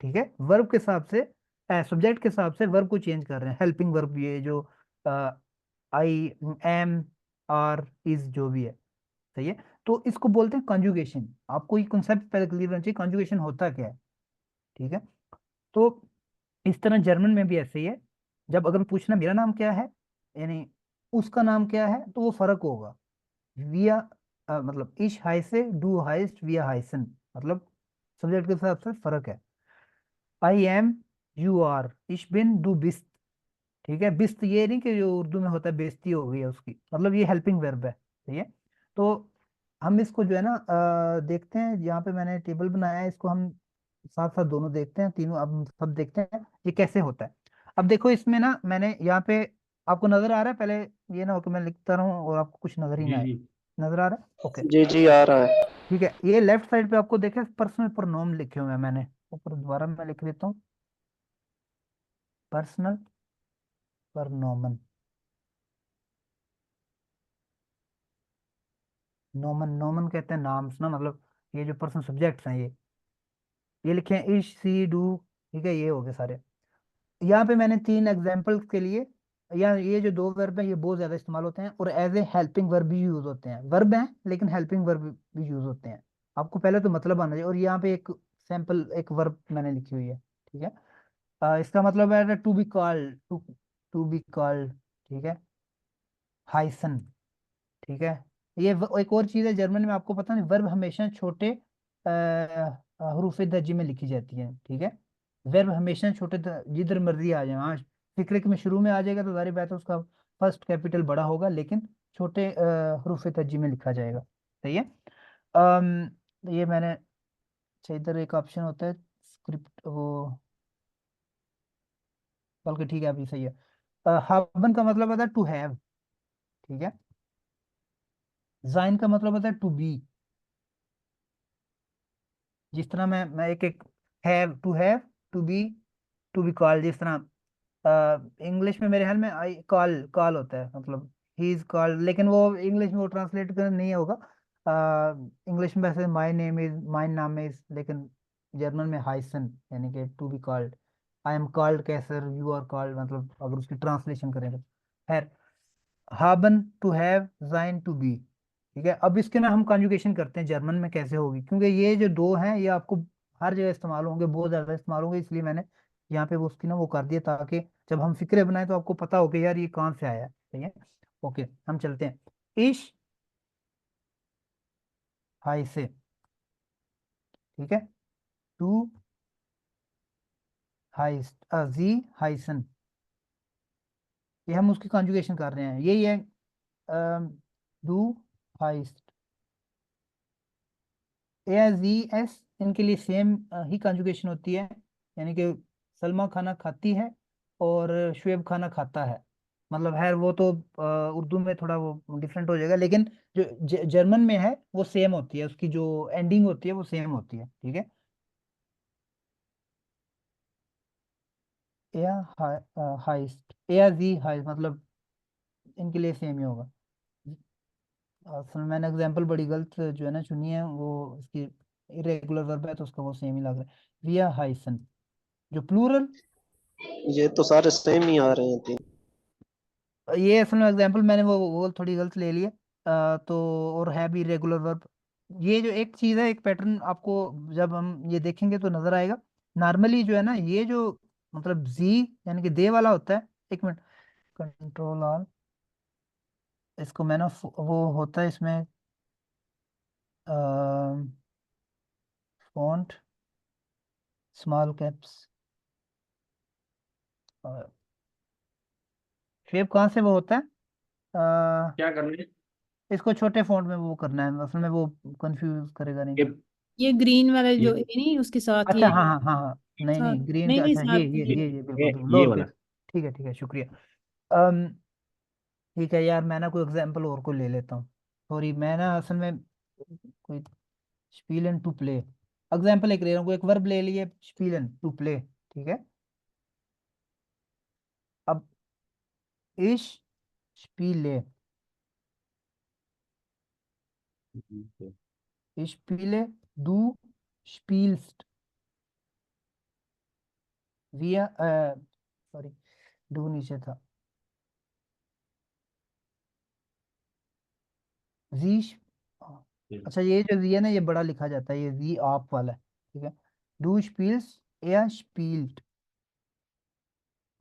ठीक है, वर्ब के हिसाब से, सब्जेक्ट के हिसाब से वर्ब को चेंज कर रहे हैं, हेल्पिंग वर्ब ये जो आई एम आर इज जो भी है, सही है। तो इसको बोलते हैं कॉन्जुगेशन। आपको ये कॉन्सेप्ट पहले क्लियर होना चाहिए, कॉन्जुगेशन होता क्या है, ठीक है। तो इस तरह जर्मन में भी ऐसे ही है, जब अगर पूछना मेरा नाम क्या है, यानी उसका नाम क्या है, तो वो फर्क होगा। विया मतलब इश हाइसे, डू हाइस्ट, विया हाइसन, मतलब सब्जेक्ट के हिसाब से फर्क है। आई एम, यू आर, इश बिन, डू बिस्त, ठीक है। बिस्त ये नहीं कि जो उर्दू में होता है बेइज्जती हो गई है उसकी, मतलब ये हेल्पिंग वर्ब है, ठीक है। तो हम इसको जो है ना देखते हैं, यहाँ पे मैंने टेबल बनाया है, इसको हम साथ साथ दोनों देखते हैं, तीनों अब हम सब देखते हैं ये कैसे होता है। अब देखो इसमें ना मैंने यहाँ पे, आपको नजर आ रहा है, पहले ये ना हो कि मैं लिखता रहूँ और आपको कुछ नजर ही ना जी आए। जी। नजर आ रहा है, ओके। जी जी आ रहा है। ठीक है, ये लेफ्ट साइड पे आपको देखे पर्सनल प्रोनोम लिखे हुए हैं मैंने, ऊपर दोबारा मैं लिख देता हूँ, पर्सनल प्रोनोमन, नोमन, नोमन कहते हैं नाम ना, मतलब ये जो पर्सन सब्जेक्ट्स हैं ये लिखे हैं इश, सी, डू, ठीक है, ये हो गए सारे। यहाँ पे मैंने तीन एग्जांपल्स के लिए, या ये जो दो वर्ब हैं ये बहुत ज्यादा इस्तेमाल होते हैं और एज ए हेल्पिंग वर्ब भी यूज होते हैं, वर्ब हैं लेकिन हेल्पिंग वर्ब भी यूज होते हैं। आपको पहले तो मतलब आना चाहिए, और यहाँ पे एक सैंपल एक वर्ब मैंने लिखी हुई है, ठीक है। इसका मतलब है to be called, to be called, ठीक है, हाइसन, ठीक है। ये एक और चीज है, जर्मन में आपको पता नहीं, वर्ब हमेशा छोटे हरूफे दर्जे में लिखी जाती है, ठीक है। वर्ब हमेशा छोटे जिधर मर्जी आ जाए, हाँ फिक्रे में शुरू में आ जाएगा तो जाहिर बात है उसका फर्स्ट कैपिटल बड़ा होगा, लेकिन छोटे हरूफे दर्जे में लिखा जाएगा, सही है। ये मैंने, अच्छा इधर एक ऑप्शन होता है स्क्रिप्ट वो, बल्कि ठीक है अभी सही है। हाबन का मतलब होता है टू हैव, ठीक है। जाइन का मतलब होता है टू बी, जिस तरह मैं एक एक, हैव, टू बी कॉल्ड, जिस तरह इंग्लिश में मेरे ख्याल में आई कॉल, कॉल होता है, मतलब ही इज कॉल्ड, लेकिन वो इंग्लिश में वो ट्रांसलेट कर नहीं होगा। इंग्लिश में वैसे माय नेम इज, माय नाम इज, लेकिन जर्मन में हाइसन, यानी कि to be called, I am called Qaiser, you are called, मतलब अगर उसकी ट्रांसलेशन करें तो। खैर, हाबन टू हैव, जाइन टू बी, ठीक है। अब इसके ना हम कॉन्जुगेशन करते हैं जर्मन में कैसे होगी, क्योंकि ये जो दो हैं ये आपको हर जगह इस्तेमाल होंगे, बहुत ज्यादा इस्तेमाल होंगे, इसलिए मैंने यहाँ पे वो उसकी ना वो कर दिया, ताकि जब हम फिक्रे बनाए तो आपको पता हो कि यार ये कहाँ से आया है, ठीक है। ओके, हम चलते हैं। इश हाई से, ठीक है, टू हाइस्ट, जी हाइसन, ये हम उसकी कॉन्जुगेशन कर रहे हैं, यही है डू हाइस्ट, ए जी एस, इनके लिए सेम ही कंजुगेशन होती है, यानी कि सलमा खाना खाती है और शुएब खाना खाता है, मतलब है वो तो उर्दू में थोड़ा वो डिफरेंट हो जाएगा, लेकिन जो जर्मन में है वो सेम होती है, उसकी जो एंडिंग होती है वो सेम होती है, ठीक है। या हाइस्ट, या जी हाइस्ट, मतलब इनके लिए सेम ही होगा। असल में मैंने एग्जांपल बड़ी गलत जो है ना चुनी है, वो इसकी इरेगुलर वर्ब है तो उसका वो सेम ही लग रहा है, विया हाइसन, जो प्लूरल, ये तो सारे सेम ही आ रहे हैं तीन। ये असल में एग्जांपल मैंने वो थोड़ी गलत ले लिया, तो और है भी रेगुलर वर्ब। ये जो एक चीज़ है, एक पैटर्न आपको जब हम ये देखेंगे तो नजर आएगा। नॉर्मली जो है ना ये जो मतलब जी, यानी कि दे वाला होता है, एक मिनट, कंट्रोल ऑल, इसको मैंने वो होता है इसमें फॉन्ट स्मॉल कैप्स, शेप कहाँ से वो होता है, क्या करना है? इसको छोटे फॉन्ट में वो करना है, असल में वो कंफ्यूज करेगा नहीं। ये ये ग्रीन वाला ये जो ये नहीं उसके साथ अच्छा ये हाँ हाँ हाँ हाँ, नहीं साथ, नहीं ग्रीन नहीं का, नहीं अच्छा ये साथ ये ये ये ये बिल्कुल ये बिल्कुल ये लोअर वाला। केस। ठीक है शुक्रिया। अम ठीक है यार, मैं ना कोई एग्जांपल और को ले लेता हूँ। सॉरी, मैं ना असल में कोई स्पीलन टू प्ले एग्जांपल एक ले रहा हूँ, कोई एक वर्ब ले लिए, स्पीलन टू प्ले, ठीक है। अब इश स्पीले, स्पीले du spielst wir, sorry do नीचे था, जी। अच्छा ये जो जी है ना, ये बड़ा लिखा जाता है, ये जी आप वाला है, ठीक है। डू स्पील्स या स्पील्ड,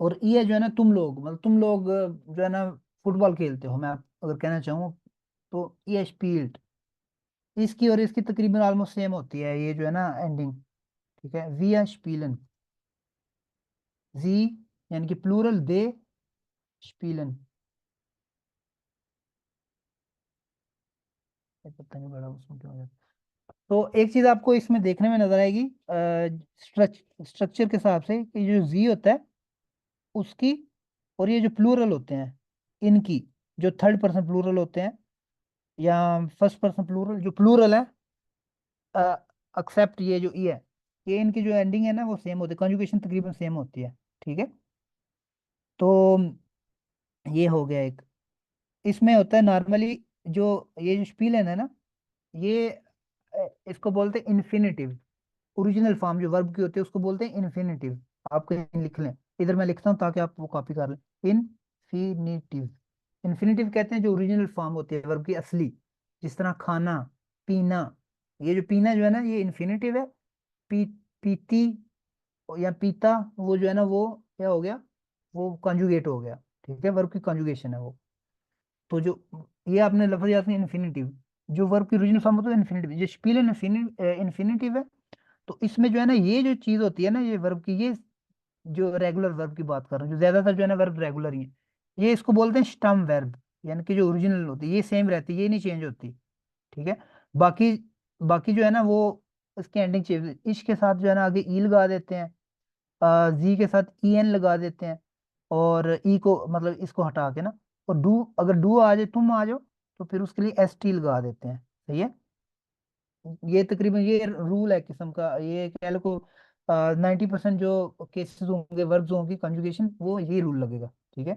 और ये जो है ना तुम लोग, मतलब तुम लोग जो है ना फुटबॉल खेलते हो, मैं अगर कहना चाहूँ तो ये स्पील्ड, इसकी और इसकी तकरीबन ऑलमोस्ट सेम होती है, ये जो है ना एंडिंग, ठीक है। वी या स्पीलन, जी यानी कि प्लूरल दे स्पीलन, पता नहीं बड़ा उसमें क्यों हो जाता। तो एक चीज आपको इसमें देखने में नजर आएगी स्ट्रक्चर के हिसाब से, कि जो जी होता है उसकी, और ये जो प्लूरल होते हैं इनकी, जो थर्ड पर्सन प्लूरल होते हैं या फर्स्ट पर्सन प्लूरल, जो प्लूरल है एक्सेप्ट ये जो ई है, ये इनकी जो एंडिंग है ना वो सेम होती है, कंजुगेशन तकरीबन सेम होती है, ठीक है। तो ये हो गया एक। इसमें होता है नॉर्मली जो ये जो स्पीलन है ना, ये इसको बोलते हैं इन्फिनिटिव, ओरिजिनल फॉर्म जो वर्ब की होती है उसको बोलते हैं इन्फिनिटिव। आप कहीं लिख लें, इधर मैं लिखता हूँ ताकि आप वो कॉपी कर लें। इन्फिनिटिव, इन्फिनिटिव कहते हैं जो ओरिजिनल फॉर्म होती है वर्ब की असली, जिस तरह खाना, पीना, ये जो पीना जो है ना ये इन्फिनिटिव है। पी पीती या पीता, वो जो है ना वो क्या हो गया, वो कॉन्जुगेट हो गया, ठीक है, वर्ब की कॉन्जुगेशन है वो। तो जो ये आपने लफ्ज याद नहीं, इन्फिनिटिव, जो वर्ब की ओरिजिनल फॉर्म होता है इन्फिनिटिव, जो स्पीलन इन्फिनिटिव है। तो इसमें जो है ना ये जो चीज होती है ना, ये वर्ब की, ये जो रेगुलर वर्ब की बात कर रहा हूँ, जो ज्यादातर जो है ना वर्ब रेगुलर ही है, ये इसको बोलते हैं स्टम वर्ब, यानी कि जो ओरिजिनल होती है ये सेम रहती है, ये नहीं चेंज होती, ठीक है। बाकी बाकी जो है ना वो इसकी एंडिंग चेंज, इश के साथ जो है ना आगे ई लगा देते हैं, जी के साथ ई एन लगा देते हैं, और ई को मतलब इसको हटा के ना, और डू, अगर डू आ जाए, तुम आ जाओ, तो फिर उसके लिए एस टी लगा देते हैं, सही है। ये तकरीबन ये रूल है किस्म का, ये कह लो को 90% जो केसेस होंगे वर्ब्स होंगी कंजुगेशन, वो ये रूल लगेगा, ठीक है।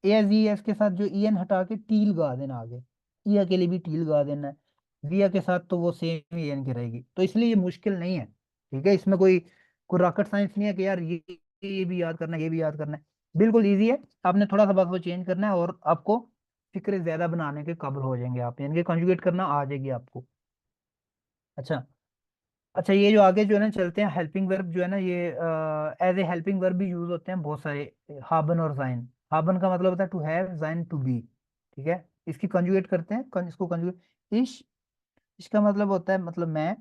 एस ई एस के साथ जो ई एन हटा के टी लगा देना आगे, ईया के लिए भी टी लगा देना है, विया के साथ तो वो सेम ही एन की रहेगी, तो इसलिए ये मुश्किल नहीं है, ठीक है। इसमें कोई कोई रॉकेट साइंस नहीं है कि यार ये भी याद करना है, ये भी याद करना है, बिल्कुल इजी है। आपने थोड़ा सा बस वो चेंज करना है और आपको फिक्र ज्यादा बनाने के काबिल हो जाएंगे आप, यानी कि कंजुगेट करना आ जाएगी आपको। अच्छा, अच्छा ये जो आगे जो है ना चलते हैं, हेल्पिंग वर्ब जो है ना ये एज ए हेल्पिंग वर्ब भी यूज होते हैं बहुत सारे, हाबन और जाइन। हाबन का मतलब होता है टू हैव, जाइन टू बी, ठीक है। इसकी कंजुगेट करते हैं, इसको कंजुगेट इश, इसका मतलब होता है मतलब मैं,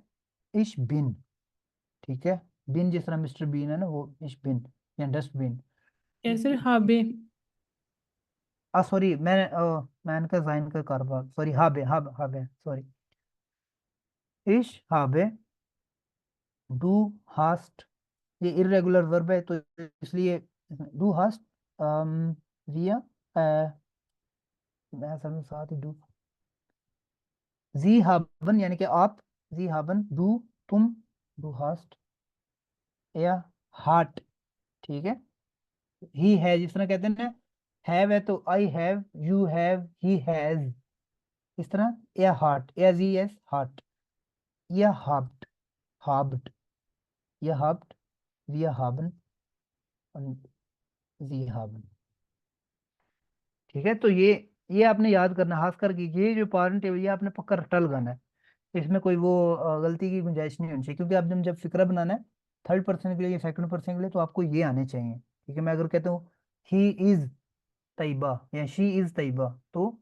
इश बिन, ठीक है। बिन जिस तरह मिस्टर बीन है ना, वो इश बिन या डस्टबिन। कैसे हाबे। सॉरी मैंने का जाइन का कारोबार, सॉरी हाबे, हाबे सॉरी, इश हाबे डू हास्ट, ये इरेगुलर वर्ब है तो इसलिए डू हास्ट विया, मैं असल में साथ ही डू, जी हाबन यानी कि आप, जी हाबन डू तुम, डू हास्ट या हार्ट, ठीक है। ही है जिस तरह कहते हैं ना, हैव है तो I have, you have, he has, इस तरह, या हार्ट, या जी एस हार्ट, या हाब्ड, हाब्ड, या हाब्ड, विया हाबन, जी हाबन, ठीक है। तो ये आपने याद करना, खास करके ये जो पार्ट टेबल ये आपने पक्का रट्टा लगाना है, इसमें कोई वो गलती की गुंजाइश नहीं होनी चाहिए, क्योंकि आप जब फिक्रा बनाना है थर्ड पर्सन के लिए या सेकंड पर्सन के लिए, तो आपको ये आने चाहिए, ठीक है। मैं अगर कहता हूँ ही इज तैयबा या शी इज तैयबा, तो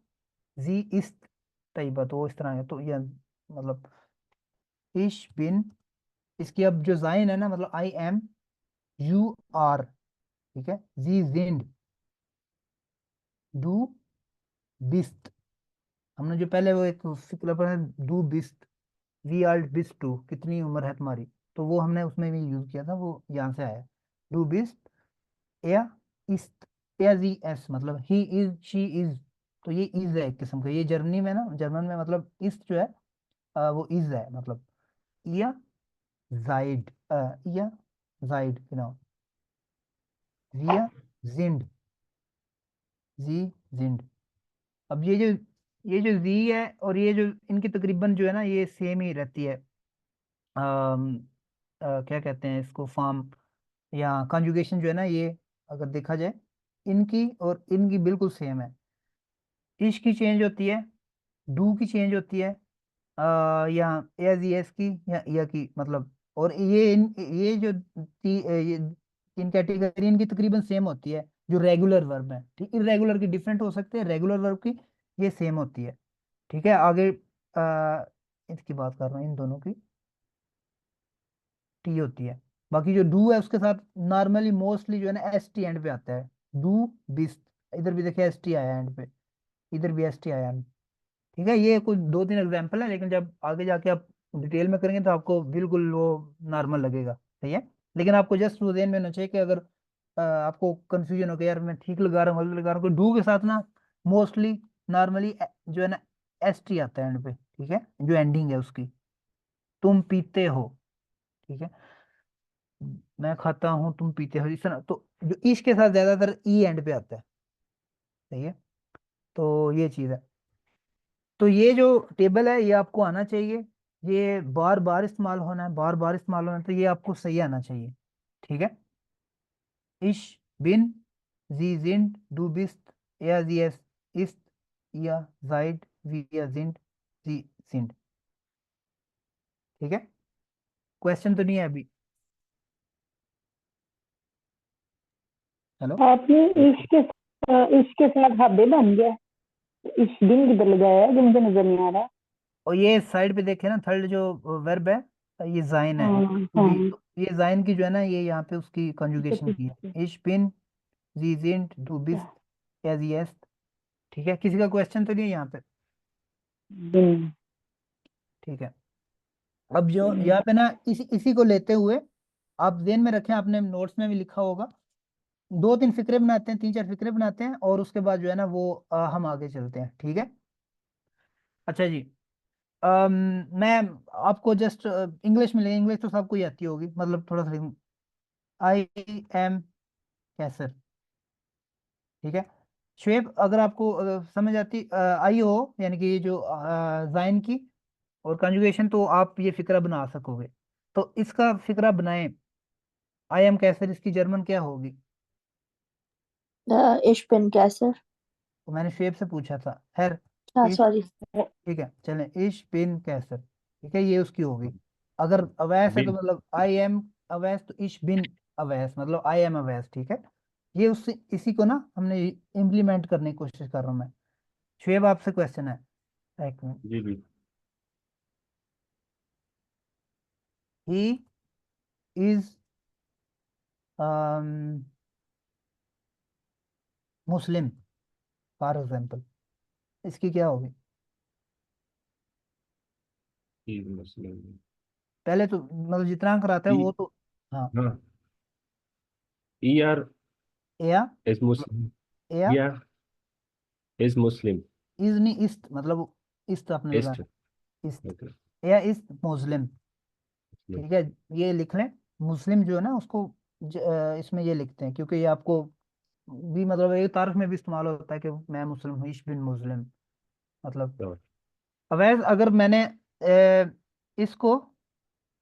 जी इज तैयबा, तो वो इस तरह है, तो ये मतलब इश बिन, इसकी अब जो जाइन है ना, मतलब आई एम, यू आर, ठीक है। जी जिंड, डू बिस्ट, हमने जो पहले वो एक फिक्र पढ़ा, डू बिस्ट, वी आल्ट बिस्ट टू, कितनी उम्र है तुम्हारी, तो वो हमने उसमें भी यूज किया था, वो यहाँ से आया। डू बिस्ट या इस्ट, या जी एस, मतलब ही इज, शी इज, तो ये इज है एक किस्म का, ये जर्मनी में ना, जर्मन में मतलब इस्ट जो है वो इज है मतलब। या जाइड, या जाइड, जिया जिंड, जी जिंड। अब ये जो जी है और ये जो इनकी तकरीबन जो है ना, ये सेम ही रहती है। अम, क्या कहते हैं इसको, फॉर्म या कंजुगेशन जो है ना, ये अगर देखा जाए इनकी और इनकी बिल्कुल सेम है। इश की चेंज होती है, डू की चेंज होती है, या एज एस की या की मतलब। और ये जो ये इन कैटेगरी इनकी तकरीबन सेम होती है, जो रेगुलर वर्ब है, ठीक। इरेगुलर की डिफरेंट हो सकते हैं, रेगुलर वर्ब की ये सेम होती है। ठीक है, आगे इसकी बात कर रहा हूँ, इन दोनों की टी होती है। बाकी जो डू है उसके साथ नॉर्मली मोस्टली जो है ना एस टी एंड पे आता है। डू बिस्ट, इधर भी देखिए एस टी आया एंड पे, इधर भी एस टी आया। ठीक है, ये कुछ दो तीन एग्जाम्पल है, लेकिन जब आगे जाके आप डिटेल में करेंगे तो आपको बिल्कुल वो नॉर्मल लगेगा। सही है, लेकिन आपको जस्ट वो ध्यान में होना चाहिए कि अगर आपको कंफ्यूजन हो गया यार मैं ठीक लगा रहा हूँ गलत लगा रहा हूँ, डू के साथ ना मोस्टली नॉर्मली जो है ना एस टी आता है एंड पे। ठीक है, जो एंडिंग है उसकी, तुम पीते हो, ठीक है, मैं खाता हूँ तुम पीते हो, इस तरह। तो जो ईश के साथ ज्यादातर ई एंड पे आता है। सही है, तो ये चीज है। तो ये जो टेबल है ये आपको आना चाहिए, ये बार बार इस्तेमाल होना है, बार बार इस्तेमाल होना है, तो ये आपको सही आना चाहिए। ठीक है, इश बिन, जी जिंड, डू बिस्ट, या जी एस इस्ट, या जाइड, वी या जिंड, जी जिंड। ठीक है, क्वेश्चन तो नहीं है अभी। हेलो। आपने इसके साथ हब्बे बन गया, इस दिन किधर लगाया है जो मुझे नजर नहीं आ रहा। और ये साइड पे देखे ना, थर्ड जो वर्ब है ये जाइन है, हाँ टू बी, हाँ। तो ये जाइन की जो है ना, ये यहाँ पे उसकी अच्छा कंजुगेशन ठीक की है। है, इश बिन, जी जिंड, डू बिस्ट, या जी एस। ठीक है, किसी का क्वेश्चन तो नहीं है यहाँ पे। दिन। ठीक है, अब जो यहाँ पे ना इसी को लेते हुए आप ध्यान में रखें, आपने नोट्स में भी लिखा होगा, दो तीन फिक्रे बनाते हैं, तीन चार फिक्रे बनाते हैं, और उसके बाद जो है ना वो हम आगे चलते हैं। ठीक है, अच्छा जी। अम, मैं आपको जस्ट इंग्लिश में ले, इंग्लिश तो सबको ही आती होगी, मतलब थोड़ा सा। आई एम कैसर, ठीक है। शेप अगर आपको समझ आती आई हो, यानी कि ये जो जाइन की और कंजुगेशन, तो आप ये फिक्रा बना सकोगे। तो इसका फिक्रा बनाएं, आई एम कैसर, इसकी जर्मन क्या होगी। Ich bin Kaiser. तो मैंने शेप से पूछा था, खैर। Ah, इश, sorry. ठीक है चलें, इश बिन कैसर, ठीक है, ये उसकी होगी। अगर अवैस है तो बिन। मतलब आई एम अवैस, तो इश बिन अवैस मतलब आई एम अवैस। ठीक है, ये उससे इसी को ना हमने इम्प्लीमेंट करने की कोशिश कर रहा हूँ मैं। शुएब आपसे क्वेश्चन है, एक मिनट। जी जी। He is Muslim, for example, इसकी क्या होगी। ही मुस्लिम। पहले तो मतलब जितना अंक आता है ई, वो तो, हाँ। हाँ, ई आर या इज मुस्लिम, या या इज मुस्लिम, इज नहीं, इस्त मतलब, इस्त आपने इस्ट। लगाना, इस्त, ओके। या इस्त मुस्लिम। मुस्लिम। ठीक है, ये लिख लें, मुस्लिम जो है ना उसको इसमें ये लिखते हैं, क्योंकि ये आपको भी मतलब ये तारफ में भी इस्तेमाल होता है कि मैं मुस्लिम हूँ, इश बिन मुस्लिम मतलब। तो अवैध अगर मैंने इसको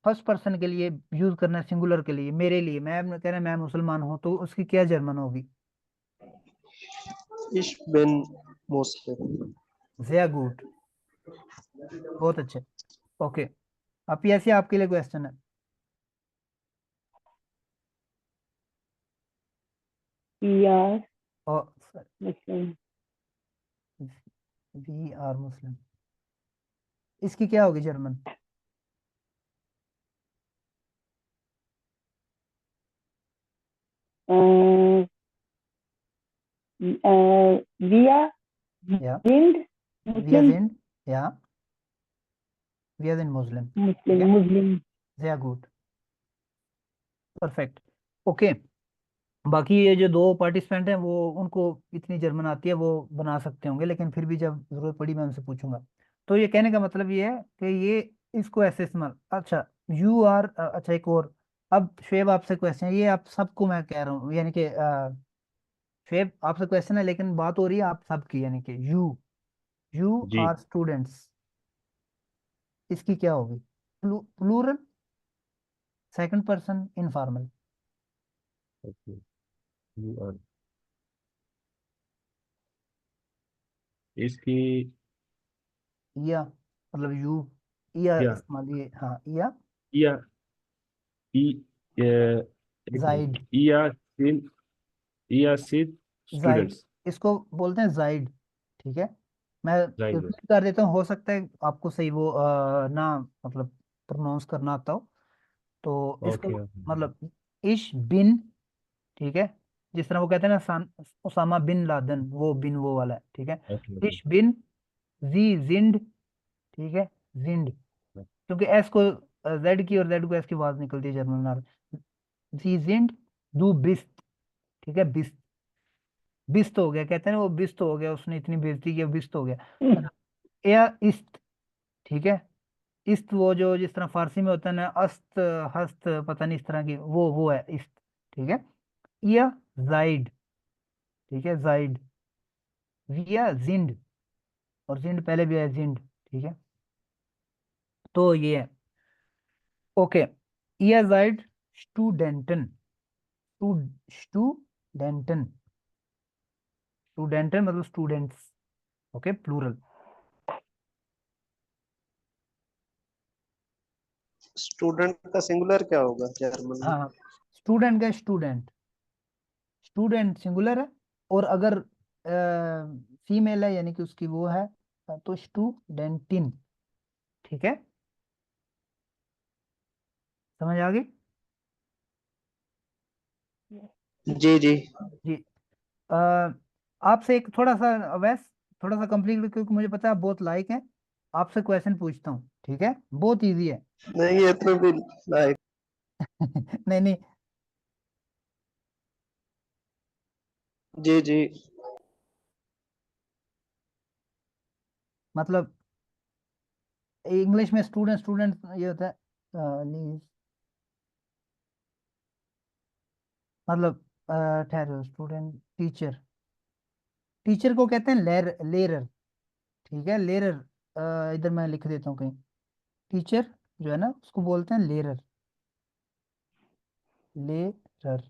फर्स्ट पर्सन के लिए यूज करना है, सिंगुलर के लिए, मेरे लिए, मैं कह रहा मैं मुसलमान हूँ, तो उसकी क्या जर्मन होगी। Ich bin Muslim. ज़िया गुड, बहुत अच्छे। ओके, अब ऐसे आपके लिए क्वेश्चन है। यार और मुस्लिम। वी आर मुस्लिम, इसकी क्या होगी जर्मन। विया या जिंद Wir मुस्लिम sind, ja, wir sind Muslim. ठीक मुस्लिम है, मुस्लिम sehr gut, परफेक्ट, ओके। बाकी ये जो दो पार्टिसिपेंट हैं वो उनको इतनी जर्मन आती है, वो बना सकते होंगे, लेकिन फिर भी जब जरूरत पड़ी मैं उनसे पूछूंगा। तो ये कहने का मतलब ये है कि ये इसको ऐसे इस्तेमाल, अच्छा यू आर, अच्छा एक और, अब शुएब आपसे क्वेश्चन, ये आप सबको मैं कह रहा हूँ, यानी कि शुएब आपसे क्वेश्चन है, लेकिन बात हो रही है आप सबकी, यानी कि यू जी। आर स्टूडेंट्स, इसकी क्या होगी? Plural, second person, informal. Okay. You are, इसकी या मतलब यू, या या इस्तेमाल, ये हाँ या, या ई एक जाइड, मिनट, या सिन, या सिद जाइड, स्टूडेंट्स। इसको बोलते हैं जाइड, ठीक है। मैं राइट। रिपीट कर देता हूँ, हो सकता है आपको सही वो ना मतलब प्रोनाउंस करना आता हो, तो इसको ओके। मतलब इश बिन, ठीक है, जिस तरह वो कहते हैं ना उसामा बिन लादेन, वो बिन वो वाला है, ठीक है। ओके। ओके। इश बिन जी जिंड, ठीक है, जिंड, क्योंकि एस को जेड की और जेड को एस की आवाज निकलती है जर्मन में, जी जिंड दू बिस्त, ठीक है, बिस्त, बिस्त हो गया, कहते हैं ना वो बिस्त हो गया, उसने इतनी बेइज्जती की, बिस्त हो गया। या इस्त, ठीक है, इस्त वो जो जिस तरह फारसी में होता है ना अस्त, हस्त, पता नहीं इस तरह की, वो है इस्त, ठीक है। या जाइड, ठीक है, जाइड, विया जिंड, और जिंड पहले भी है जिंड, ठीक है। तो ये है, ओके। या जाइड स्टूडेंटन, स्टूडेंटन, स्टूडेंटन मतलब स्टूडेंट्स, ओके, प्लूरल। स्टूडेंट का सिंगुलर क्या होगा जर्मन में? हाँ, स्टूडेंट का स्टूडेंट, स्टूडेंट सिंगुलर है, और अगर फीमेल है यानी कि उसकी वो है, तो स्टूडेंटिन, ठीक है, समझ आ गई? जी जी। जी, अ, आपसे एक थोड़ा सा वैस, थोड़ा सा कंप्लीट, क्योंकि मुझे पता है आप बहुत लाइक हैं, आपसे क्वेश्चन पूछता हूँ, ठीक है, बहुत इजी है। नहीं ये तो भी लाइक। नहीं नहीं, जी जी। मतलब इंग्लिश में स्टूडेंट, स्टूडेंट ये होता है, मतलब ठहरो, स्टूडेंट, टीचर, टीचर को कहते हैं लेरर, ठीक है, लेरर, इधर मैं लिख देता हूँ कहीं, टीचर जो है ना उसको बोलते हैं लेरर, लेरर,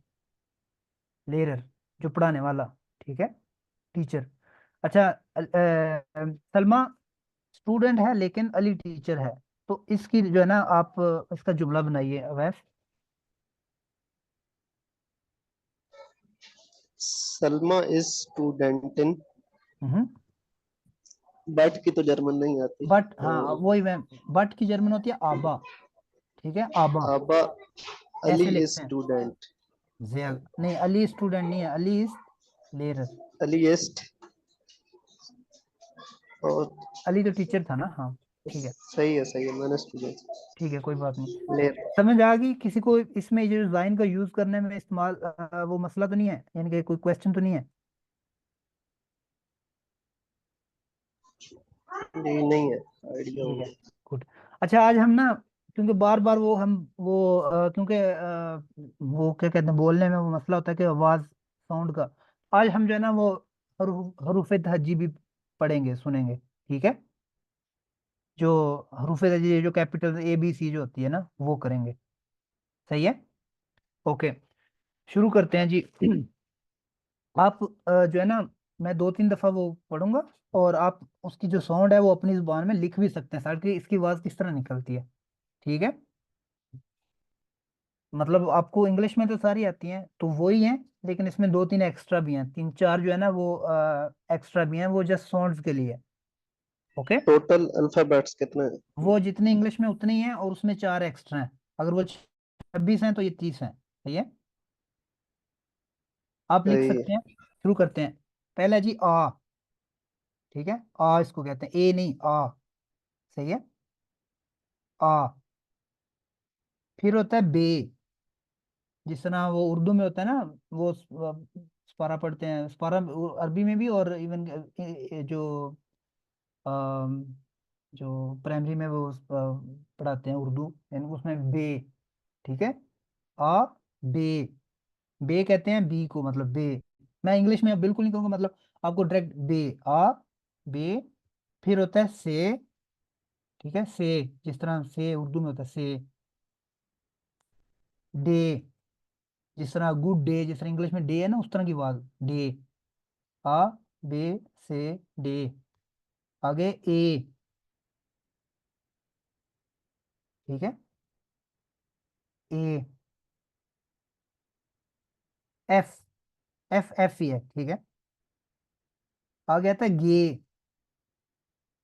लेरर, जो पढ़ाने वाला, ठीक है, टीचर। अच्छा, सलमा स्टूडेंट है लेकिन अली टीचर है, तो इसकी जो है ना आप इसका जुमला बनाइए Awais. Salma is student in, hmm, but की तो जर्मन नहीं आती बट तो हाँ वही मैं, बट की जर्मन होती है आबा, ठीक है, आबा, आबा अली ऐसे इज लिखते हैं, स्टूडेंट, नहीं अली स्टूडेंट नहीं है, Ali is Lerer, Ali east, और अली तो टीचर था ना, हाँ, ठीक है, सही है मैंने स्टूडेंट ठीक है, कोई बात नहीं। ले। समझ आ गई किसी को इसमें जो डिजाइन का यूज करने में इस्तेमाल, वो मसला तो नहीं है, यानी कि कोई क्वेश्चन तो नहीं है? नहीं नहीं है, आइडिया हो ठीक है, गया। गुड। अच्छा आज हम ना, क्योंकि बार बार वो हम वो क्योंकि वो क्या कहते हैं, बोलने में वो मसला होता है कि आवाज साउंड का, आज हम जो है ना वो हरूफ तहज्जी भी पढ़ेंगे, सुनेंगे, ठीक है, जो हरूफ तहज्जी जो कैपिटल ए बी सी जो होती है ना वो करेंगे, सही है, ओके, शुरू करते हैं जी। आप जो है ना, मैं दो तीन दफा वो पढ़ूंगा, और आप उसकी जो साउंड है वो अपनी जुबान में लिख भी सकते हैं सर, कि इसकी आवाज किस तरह निकलती है, ठीक है, मतलब आपको इंग्लिश में तो सारी आती हैं तो वही हैं, लेकिन इसमें दो तीन एक्स्ट्रा भी हैं, तीन चार जो है ना वो एक्स्ट्रा भी हैं, वो जस्ट साउंड्स के लिए, ओके। टोटल अल्फाबेट्स कितने हैं? वो जितने इंग्लिश में उतने ही हैं, और उसमें चार एक्स्ट्रा हैं, अगर वो 26 हैं तो ये 30 हैं, सही है, आप लिख सही है। सकते हैं, शुरू करते हैं। पहला जी आ, ठीक है, आ इसको कहते हैं, ए नहीं, आ। सही है, आ। फिर होता है बे। जिस तरह वो उर्दू में होता है ना, वो स्पारा पढ़ते हैं, स्पारा अरबी में भी, और इवन जो अम, जो प्राइमरी में वो पढ़ाते हैं उर्दू, यानी उसमें बे। ठीक है, आ बे। बे कहते हैं बी को, मतलब बे। मैं इंग्लिश में अब बिल्कुल नहीं कहूंगा, मतलब आपको डायरेक्ट बे, आ बे। फिर होता है से। ठीक है, से। जिस तरह से उर्दू में होता है से। डे। जिस तरह गुड डे, जिस तरह इंग्लिश में डे है ना, उस तरह की आवाज, डे। आ बे से डे। आगे ए। ठीक है, ए। एफ। एफ एफ ही है, ठीक है। आगे आता है गे।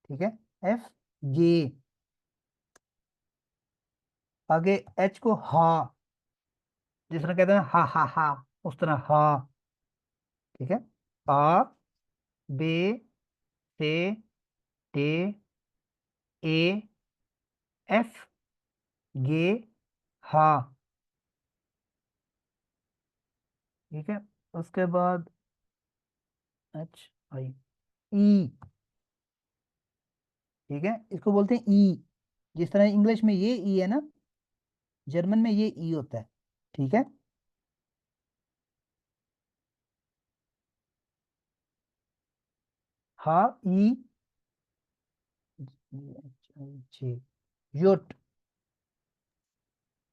ठीक है, एफ गे। आगे एच को हा। जिस तरह कहते हैं हा हा हा, उस तरह हा। ठीक है, आ बे से टे ए एफ गे हा। ठीक है, उसके बाद एच आई ई। ठीक है, इसको बोलते हैं ई। जिस तरह इंग्लिश में ये ई है ना, जर्मन में ये ई होता है। ठीक है, हा ई जी, योट।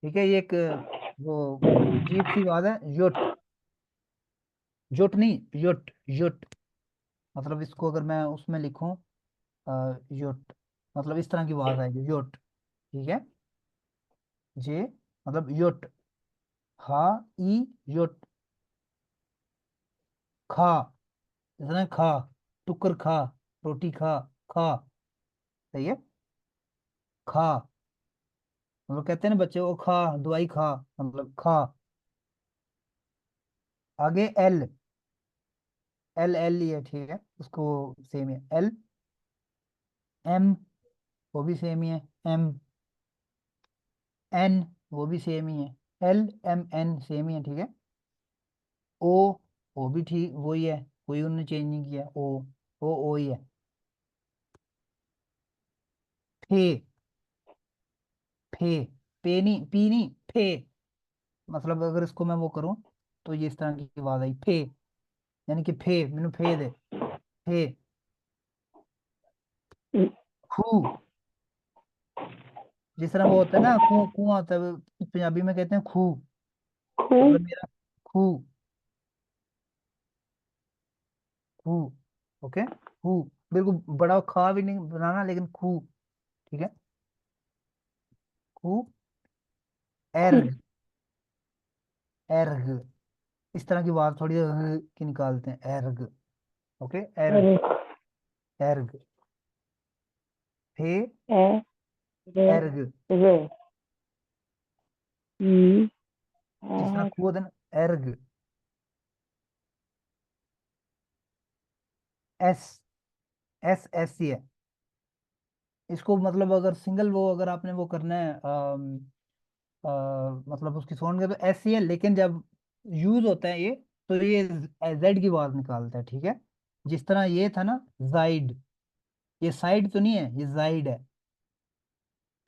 ठीक है, ये एक वो अजीब सी बात है, योट। जोट नहीं, योट योट। मतलब इसको अगर मैं उसमें लिखूं, योट, मतलब इस तरह की आवाज आएगी, योट। ठीक है, जे, मतलब योट। हा ई योट। खा। जैसे खा, टुकर खा, रोटी खा, खा। सही है, खा। मतलब कहते हैं ना बच्चे को, खा दवाई खा, मतलब खा। आगे एल। एल एल ही है, ठीक है, उसको सेम है, एल। एम, वो भी सेम ही है, एम। एन, वो भी सेम ही है, एल एम एन सेम ही है, ठीक है। ओ, वो भी ठीक वही है, कोई उन्होंने चेंज नहीं किया, ओ ही है। फे। फे। पे नहीं, पी नहीं, फे। मतलब अगर इसको मैं वो करूं, तो ये इस तरह की आवाज आई, फे। यानी कि फे, मैंने फे दे, फे। खू। जिस तरह वो होता है ना, कुआं होता है, पंजाबी में कहते हैं खू। खू। मतलब मेरा खू। खू। ओके, खू। बिल्कुल बड़ा खा भी नहीं बनाना, लेकिन खू। ठीक है, खू। एर्ग। एर्ग। इस तरह की आवाज थोड़ी की निकालते हैं, एर्ग। ओके, एर्ग। अरे, एर्ग। फे। ए, रे, एर्ग। रे, ई, जिस तरह आर, खू होता है ना, एर्ग। एस। एस एस ही है। इसको मतलब अगर सिंगल वो, अगर आपने वो करना है, मतलब उसकी साउंड का, तो एस ही है, लेकिन जब यूज होता है ये, तो ये जेड की आवाज निकालता है। ठीक है, जिस तरह ये था ना, जाइड। ये साइड तो नहीं है, ये जाइड है।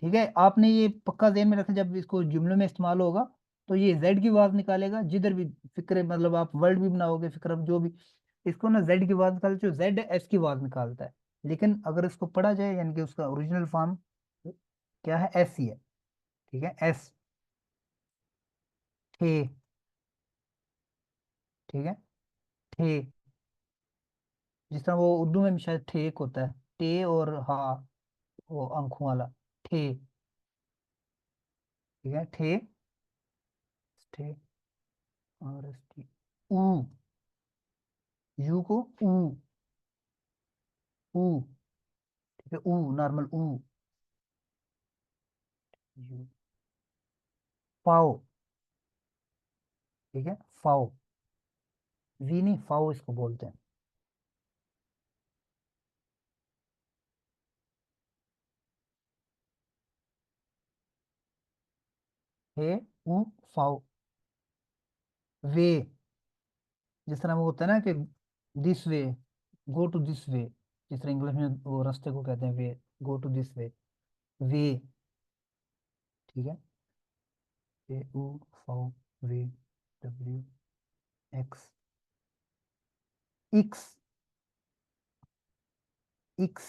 ठीक है, आपने ये पक्का ध्यान में रखना, जब इसको जुमले में इस्तेमाल होगा, तो ये जेड की आवाज निकालेगा जिधर भी फिक्र, मतलब आप वर्ड भी बनाओगे, फिक्र जो भी, इसको ना जेड की आवाज निकालते, जो जेड एस की आवाज निकालता है। लेकिन अगर इसको पढ़ा जाए, यानी कि उसका ओरिजिनल फॉर्म क्या है, एस ही है। ठीक है, एस। थे। ठीक है, थे। जिस तरह वो उर्दू में भी शायद ठेक होता है, टे और हा, वो आंखों वाला, ठे। ठीक है, ठे। ठे। और टी। ऊ। यू को ऊ। ऊ। ठीक है, ऊ, नॉर्मल ऊ। यू। फाओ। ठीक है, फाओ। वी नहीं, फाओ इसको बोलते हैं। हे उ फाउ, वे, जिस तरह वो होता है ना कि this way, go to this way, जिस तरह इंग्लिश में वो रास्ते को कहते हैं वे, गो टू दिस वे, वे, ठीक है, ए उ फाउ, वे, डब्ल्यू एक्स, इक्स, इक्स,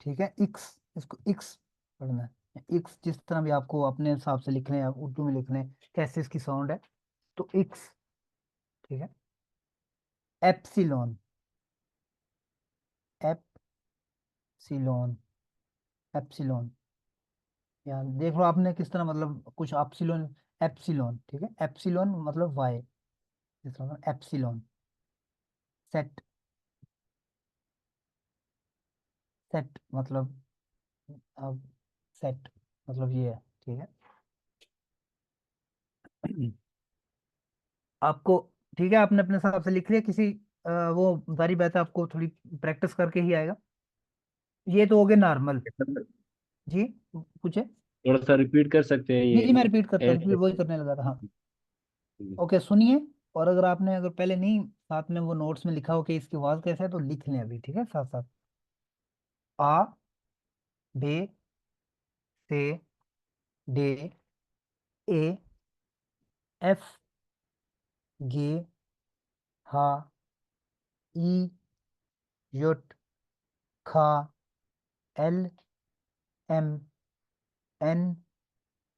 ठीक है, इक्स, इसको इक्स पढ़ना है, इक्स, जिस तरह भी आपको अपने हिसाब से लिखने हैं, उर्दू में लिखने हैं, कैसे इसकी साउंड है, तो इक्स, ठीक है, एप्सिलॉन, एप्सिलॉन, एप्सिलॉन, यहाँ देख लो आपने किस तरह, मतलब कुछ एप्सिलॉन, एप्सिलॉन, ठीक है, एप्सिलॉन मतलब वाई, जिस तरह एप्सिलॉन, सेट, सेट मतलब, अब सेट मतलब ये है, ठीक है। आपको, ठीक है, आपने अपने हिसाब से लिख लिया, किसी वो सारी बातें आपको थोड़ी प्रैक्टिस करके ही आएगा। ये तो हो गए नॉर्मल। जी, पूछे। थोड़ा सा रिपीट कर सकते हैं जी जी, मैं ये रिपीट करता, एस। रिपीट वही करने लगा था, हाँ। ओके, सुनिए, और अगर आपने, अगर पहले नहीं साथ में वो नोट्स में लिखा हो कि इसकी आवाज कैसे है, तो लिख लें अभी, ठीक है, साथ साथ। आ, बे, से, डे, ए, एफ, गे, हा, ई, युट, खा, एल, एम, एन,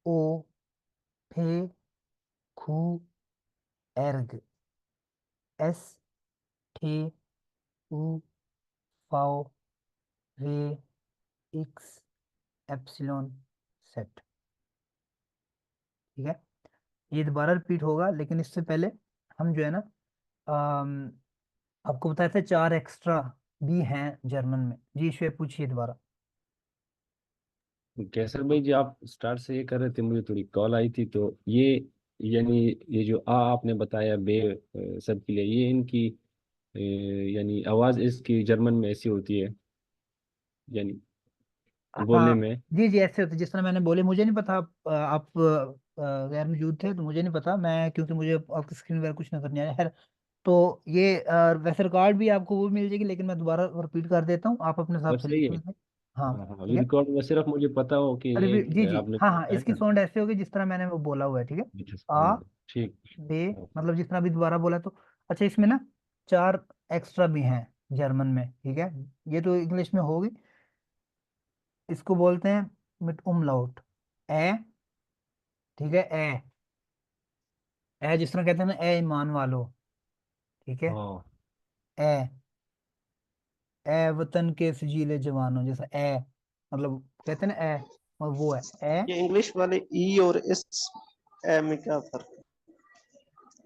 ओ, फे, खू, एर्ग, एस, थे, उ, फाओ, वे, एक्स, एप्सिलॉन, सेट, ठीक है। ये दोबारा रिपीट होगा, लेकिन इससे पहले हम जो है ना, अम, आपको बताए थे 4 एक्स्ट्रा भी हैं जर्मन में। जी श्वेत, पूछिए दोबारा। कैसर भाई जी, आप स्टार्ट से ये कर रहे थे, मुझे थोड़ी कॉल आई थी, तो ये यानी ये जो आ आपने बताया बे सब के लिए, ये इनकी यानी आवाज इसकी जर्मन में ऐसी होती है यानी बोलने हाँ में। जी जी, ऐसे होते, जिस तरह मैंने बोले, मुझे नहीं पता, आप गैर मौजूद थे, तो मुझे नहीं पता, मैं क्योंकि मुझे आपकी स्क्रीन वगैरह कुछ नजर नहीं आया है। तो ये वैसे रिकॉर्ड भी आपको वो मिल जाएगी, लेकिन मैं दोबारा रिपीट कर देता हूँ, आप अपने हिसाब बस से सही लिख है। लेंगे। हाँ, हाँ हाँ, ठीक है। रिकॉर्ड में सिर्फ मुझे पता हो कि अरे ये जी जी, आपने हाँ हाँ, बताया इसकी था। साउंड ऐसे होगी जिस तरह मैंने वो बोला हुआ है, ठीक है। अच्छा, आ, ठीक। बे, हाँ, मतलब जिस तरह भी दोबारा बोला, तो अच्छा, इसमें ना 4 एक्स्ट्रा भी हैं जर्मन में, ठीक है। ये तो इंग्लिश में होगी, इसको बोलते हैं मिट उमलाउट, ए, ठीक है, ए जिस तरह कहते हैं ना, ए ईमान वालो, ठीक है, हाँ, ए, ए वतन के सजीले जवानों, जैसा ए, मतलब कहते हैं ना ए, और वो है ए। ये इंग्लिश वाले ई और इस ए में क्या फर्क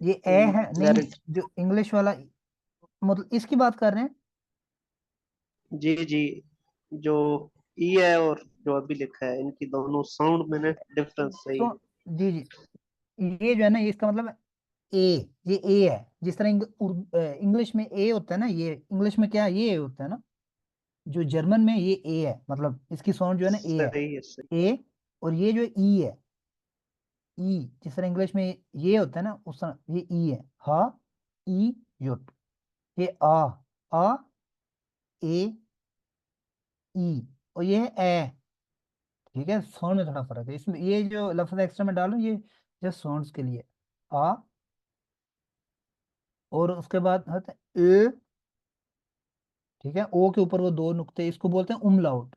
ये ए है? है, नहीं नहीं, क्लैरिटी। जो इंग्लिश वाला, मतलब इसकी बात कर रहे हैं। जी जी, जो ई है और जो अभी लिखा है, इनकी दोनों साउंड में ना डिफरेंस सही तो है। जी जी, ये जो है ना, ये इसका मतलब ए, ये ए है, जिस तरह इंग्लिश में ए होता है ना, ये इंग्लिश में क्या ये होता है ना, जो जर्मन में ये ए है, मतलब इसकी साउंड जो है ना ए है, सही है, सही। ए, और ये जो ई है, ई, जिस तरह इंग्लिश में ये होता है ना, उस तरह ये ई है, हा, ई, युट, ये आ, ए, ई, और ये है ए, ठीक है, साउंड में थोड़ा फर्क है इसमें, ये जो लफ्ज एक्स्ट्रा में डालो, ये जस्ट साउंड्स के लिए, आ, और उसके बाद होता है ए, ठीक है, ओ के ऊपर वो 2 नुक्ते, इसको बोलते हैं उमलाउट,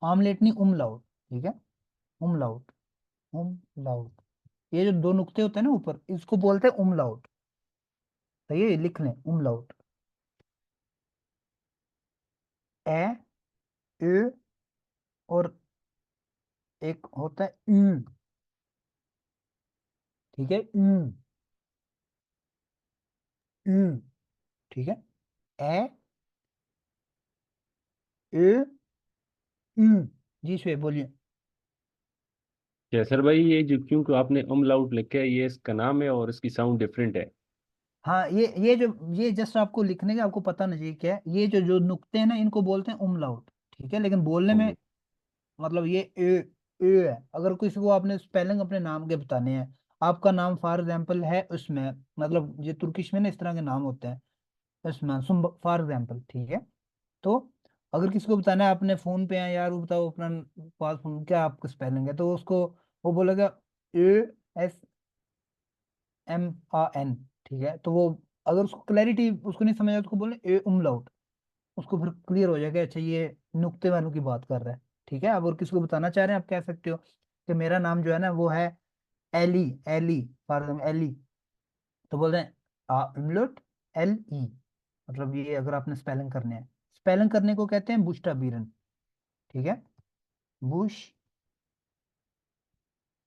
आमलेट नहीं, उमलाउट, ठीक है, उमलाउट, उमलाउट, ये जो 2 नुक्ते होते हैं ना ऊपर, इसको बोलते हैं उमलाउट, सही है, ये लिख लें, उमलाउट, ए, ए, और एक होता है ऊ, ठीक है, ऊ, ऊ, ठीक है, ए, ए, ऊ, जी शे बोलिए। कैसर भाई, ये जो क्योंकि आपने अमलाउट लिखा है, ये इसका नाम है और इसकी साउंड डिफरेंट है। हाँ, ये जो, ये जस्ट आपको लिखने का आपको पता नहीं चाहिए क्या है, ये जो जो नुक्ते हैं ना, इनको बोलते हैं उमलाउट, ठीक है, लेकिन बोलने में, हाँ, मतलब ये ए, ए है। अगर किसी को आपने स्पेलिंग अपने नाम के बताने हैं, आपका नाम फॉर एग्जाम्पल है उसमें, मतलब ये तुर्किश में ना इस तरह के नाम होते हैं उसमें, फॉर एग्जाम्पल, ठीक है। तो अगर किसी को बताना है अपने फोन पे है यार, वो बताओ अपना पास फोन क्या आपका स्पेलिंग है, तो उसको वो बोलेगा ASMAN, ठीक है। तो वो अगर उसको क्लैरिटी उसको नहीं समझ आया, उसको बोले ए उमलाउट, उसको फिर क्लियर हो जाएगा, अच्छा ये नुक्ते वालों की बात कर रहा है, ठीक है। अब और किसी को बताना चाह रहे हैं आप कह सकते हो कि मेरा नाम जो है ना वो है एली, एली, फॉर एग्जाम्पल एली, तो बोल रहे हैं उमलाउट LE, मतलब ये अगर आपने स्पेलिंग करने हैं, स्पेलिंग करने को कहते हैं बुश्ताबीरन, ठीक है।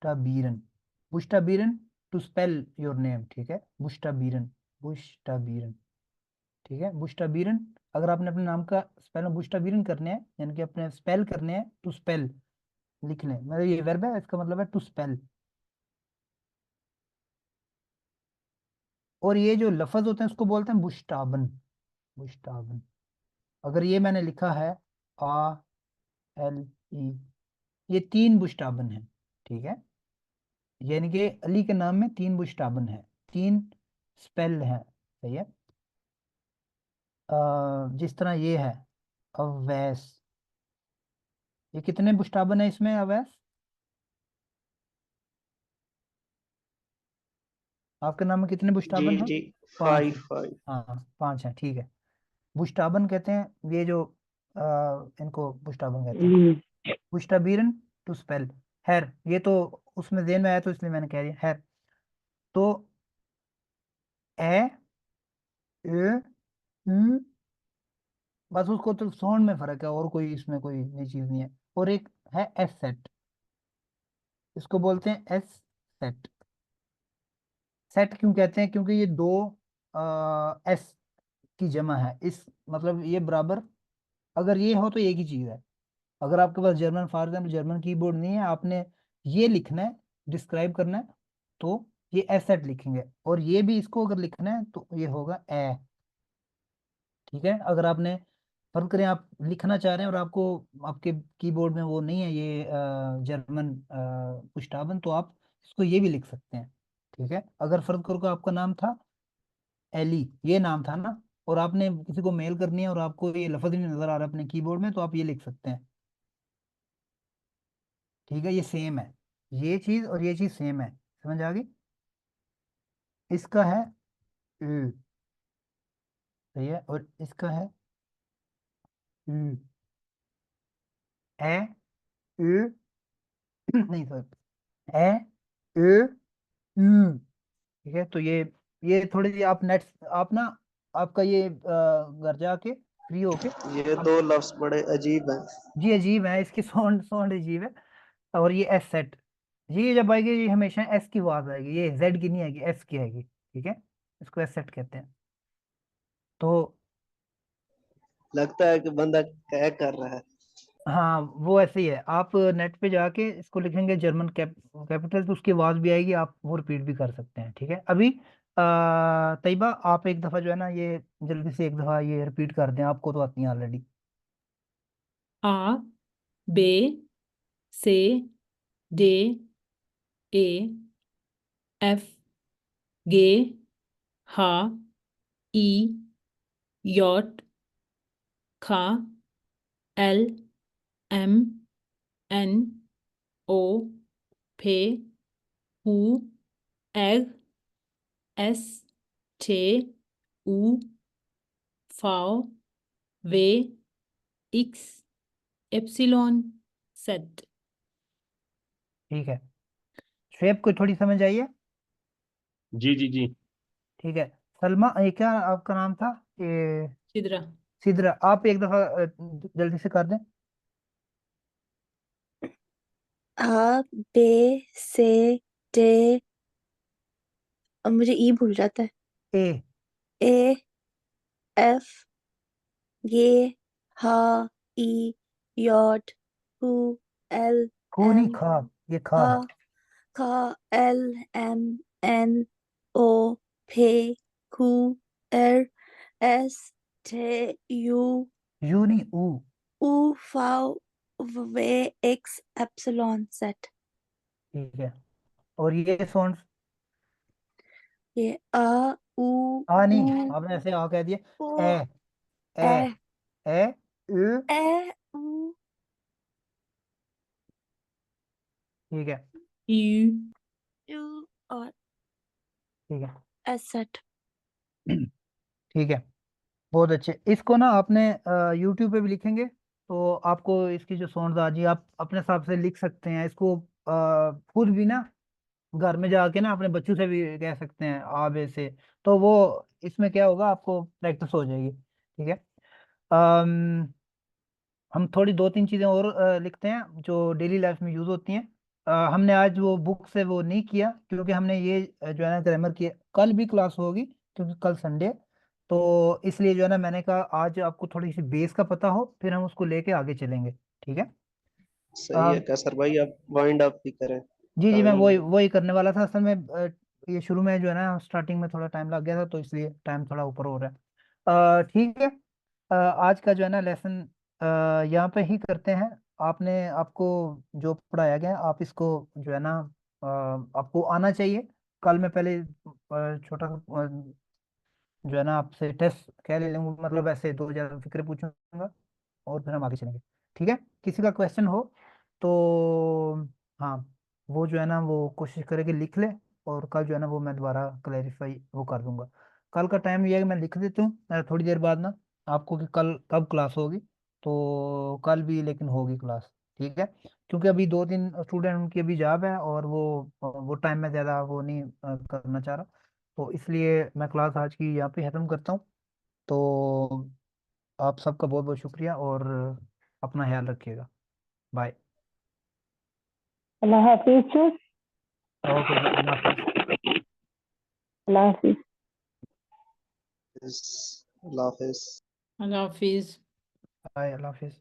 बुश्ताबीरन, बुश्ताबीरन टू स्पेल योर नेम, ठीक है, बुश्ताबीरन, बुश्ताबीरन, ठीक है, बुश्ताबीरन। अगर आपने अपने नाम का स्पेलिंग बुश्ताबीरन करने हैं, यानी कि अपने स्पेल करने हैं, टू स्पेल लिखने, मतलब ये वर्ब है, इसका मतलब है टू स्पेल। और ये जो लफ्ज होते हैं उसको बोलते हैं बुश्ताबन, बुश्ताबन। अगर ये मैंने लिखा है ALE, ये 3 बुश्ताबन है, ठीक है। यानी कि अली के नाम में 3 बुश्ताबन है, 3 स्पेल है, सही है। जिस तरह ये है अवैस, ये कितने बुश्ताबन है इसमें अवैस? आपके नाम में कितने जी बुश्ताबन हैं? जी, 5 फाइव है। फाइव। हाँ 5 है, ठीक है। बुश्ताबन कहते हैं ये जो इनको बुश्ताबन कहते हैं, बुश्ताबीरन टू स्पेल। खैर ये तो उसमें ज़हन में आया तो इसलिए मैंने कह दिया। खैर, तो ए ए उ, बस उसको तो साउंड में फर्क है, और कोई इसमें कोई नई चीज नहीं है। और एक है एस सेट, इसको बोलते हैं एस सेट। सेट क्यों कहते हैं? क्योंकि ये दो एस की जमा है, इस मतलब ये बराबर, अगर ये हो तो एक ही चीज है। अगर आपके पास German for example German keyboard नहीं है, आपने ये लिखना है, डिस्क्राइब करना है, तो ये एसेट लिखेंगे, और ये भी इसको अगर लिखना है तो ये होगा ए, ठीक है। अगर आपने फर्ज करें आप लिखना चाह रहे हैं और आपको आपके कीबोर्ड में वो नहीं है ये जर्मन पुष्टावन, तो आप इसको ये भी लिख सकते हैं, ठीक है। अगर फर्ज करो कि आपका नाम था एली, ये नाम था ना, और आपने किसी को मेल करनी है और आपको ये लफ्ज नहीं नजर आ रहा अपने कीबोर्ड में, तो आप ये लिख सकते हैं, ठीक है। ये सेम है, ये चीज और ये चीज सेम है, समझ आ गई। इसका है उ, सही है, और इसका है उ, ए उ, नहीं सॉरी, ए उ, ठीक है। तो ये थोड़ी सी आप नेट, आप ना, आपका ये घर जाके फ्री होके ये आप, दो लफ्ज बड़े अजीब हैं। जी अजीब है, इसकी साउंड साउंड अजीब है। और ये एस सेट, ये जब आएगी ये हमेशा एस की आवाज आएगी, ये जेड की नहीं आएगी, एस की आएगी, ठीक है। इसको एस सेट कहते हैं। तो लगता है कि बंदा क्या कर रहा है। हाँ वो ऐसे ही है, आप नेट पे जाके इसको लिखेंगे जर्मन कैपिटल, तो उसकी आवाज भी आएगी, आप वो रिपीट भी कर सकते हैं, ठीक है। अभी तैयबा आप एक दफा जो है ना ये जल्दी से एक दफा ये रिपीट कर दें, आपको तो आती है ऑलरेडी। आ बे से डे ए एफ गे हा ई यॉट खा एल एम एन ओ पे हु एग एस टे उ फाओ वे एक्स एप्सिलॉन सेट। ठीक है, शेप को थोड़ी समझ आइए, जी जी जी। ठीक है। सलमा, ये क्या आपका नाम था ये? चिद्रा। सिद्रा, आप एक दफा जल्दी से कर दें। आ बे से डे, अब मुझे ई भूल जाता है। ए, ए एफ गे हा ई यॉट हु एल खू नहीं एम खा, ये खा हा है। खा एल एम एन ओ पे हु एर एस टे यू यू नहीं ऊ, उ फाउ V X epsilon Z. ठीक है, और ये साउंड? ये अ उ नहीं, उ आपने ऐसे कह दिया। ओ ए ए ए ए उ। ए उ ठीक है, यू। U और ठीक है, S Z. ठीक है। बहुत अच्छे। इसको ना आपने यूट्यूब पे भी लिखेंगे तो आपको इसकी जो साउंड आ जी, आप अपने हिसाब से लिख सकते हैं इसको। खुद भी ना घर में जाके ना अपने बच्चों से भी कह सकते हैं आ बे से। तो वो इसमें क्या होगा, आपको प्रैक्टिस हो जाएगी। ठीक है। अम, हम थोड़ी दो तीन चीजें और लिखते हैं जो डेली लाइफ में यूज होती हैं। हमने आज वो बुक से वो नहीं किया क्योंकि हमने ये जो है ना ग्रामर की कल भी क्लास होगी क्योंकि कल संडे है। तो इसलिए जो है ना मैंने कहा आज आपको थोड़ी सी बेस का पता हो, फिर हम उसको लेके आगे चलेंगे। ठीक है। सही है कैसर भाई, आप वाइंड अप भी करें। जी जी, मैं टाइम वही वही करने वाला था असल में। ये शुरू में जो है ना स्टार्टिंग में थोड़ा टाइम लग गया था तो इसलिए टाइम थोड़ा ऊपर हो रहा है। ठीक है। आज का जो है ना लेसन यहाँ पे ही करते हैं। आपने आपको जो पढ़ाया गया आप इसको जो है ना आपको आना चाहिए। कल मैं पहले छोटा सा जो है ना आपसे टेस्ट क्या ले लूंगा, मतलब ऐसे 2 हजार फिक्र पूछूंगा और फिर हम आगे चलेंगे। ठीक है। किसी का क्वेश्चन हो तो हाँ, वो जो है ना वो कोशिश करेगी लिख ले, और कल जो है ना वो मैं दोबारा क्लैरिफाई वो कर दूंगा। कल का टाइम ये है कि मैं लिख देता हूँ थोड़ी देर बाद ना आपको कि कल कब क्लास होगी। तो कल भी लेकिन होगी क्लास। ठीक है। क्योंकि अभी 2 3 स्टूडेंट उनकी अभी जॉब है और वो टाइम में ज़्यादा वो नहीं करना चाह रहा। तो इसलिए मैं क्लास आज की यहाँ पे ख़त्म करता हूँ। तो आप सबका बहुत बहुत शुक्रिया और अपना ख्याल रखिएगा। बाय। अल्लाह हाफिज। ओके जी, अल्लाह हाफिज़। अल्लाह हाफिज। अल्लाह हाफिज। अल्लाह हाफिज। बाय, अल्लाह हाफिज़।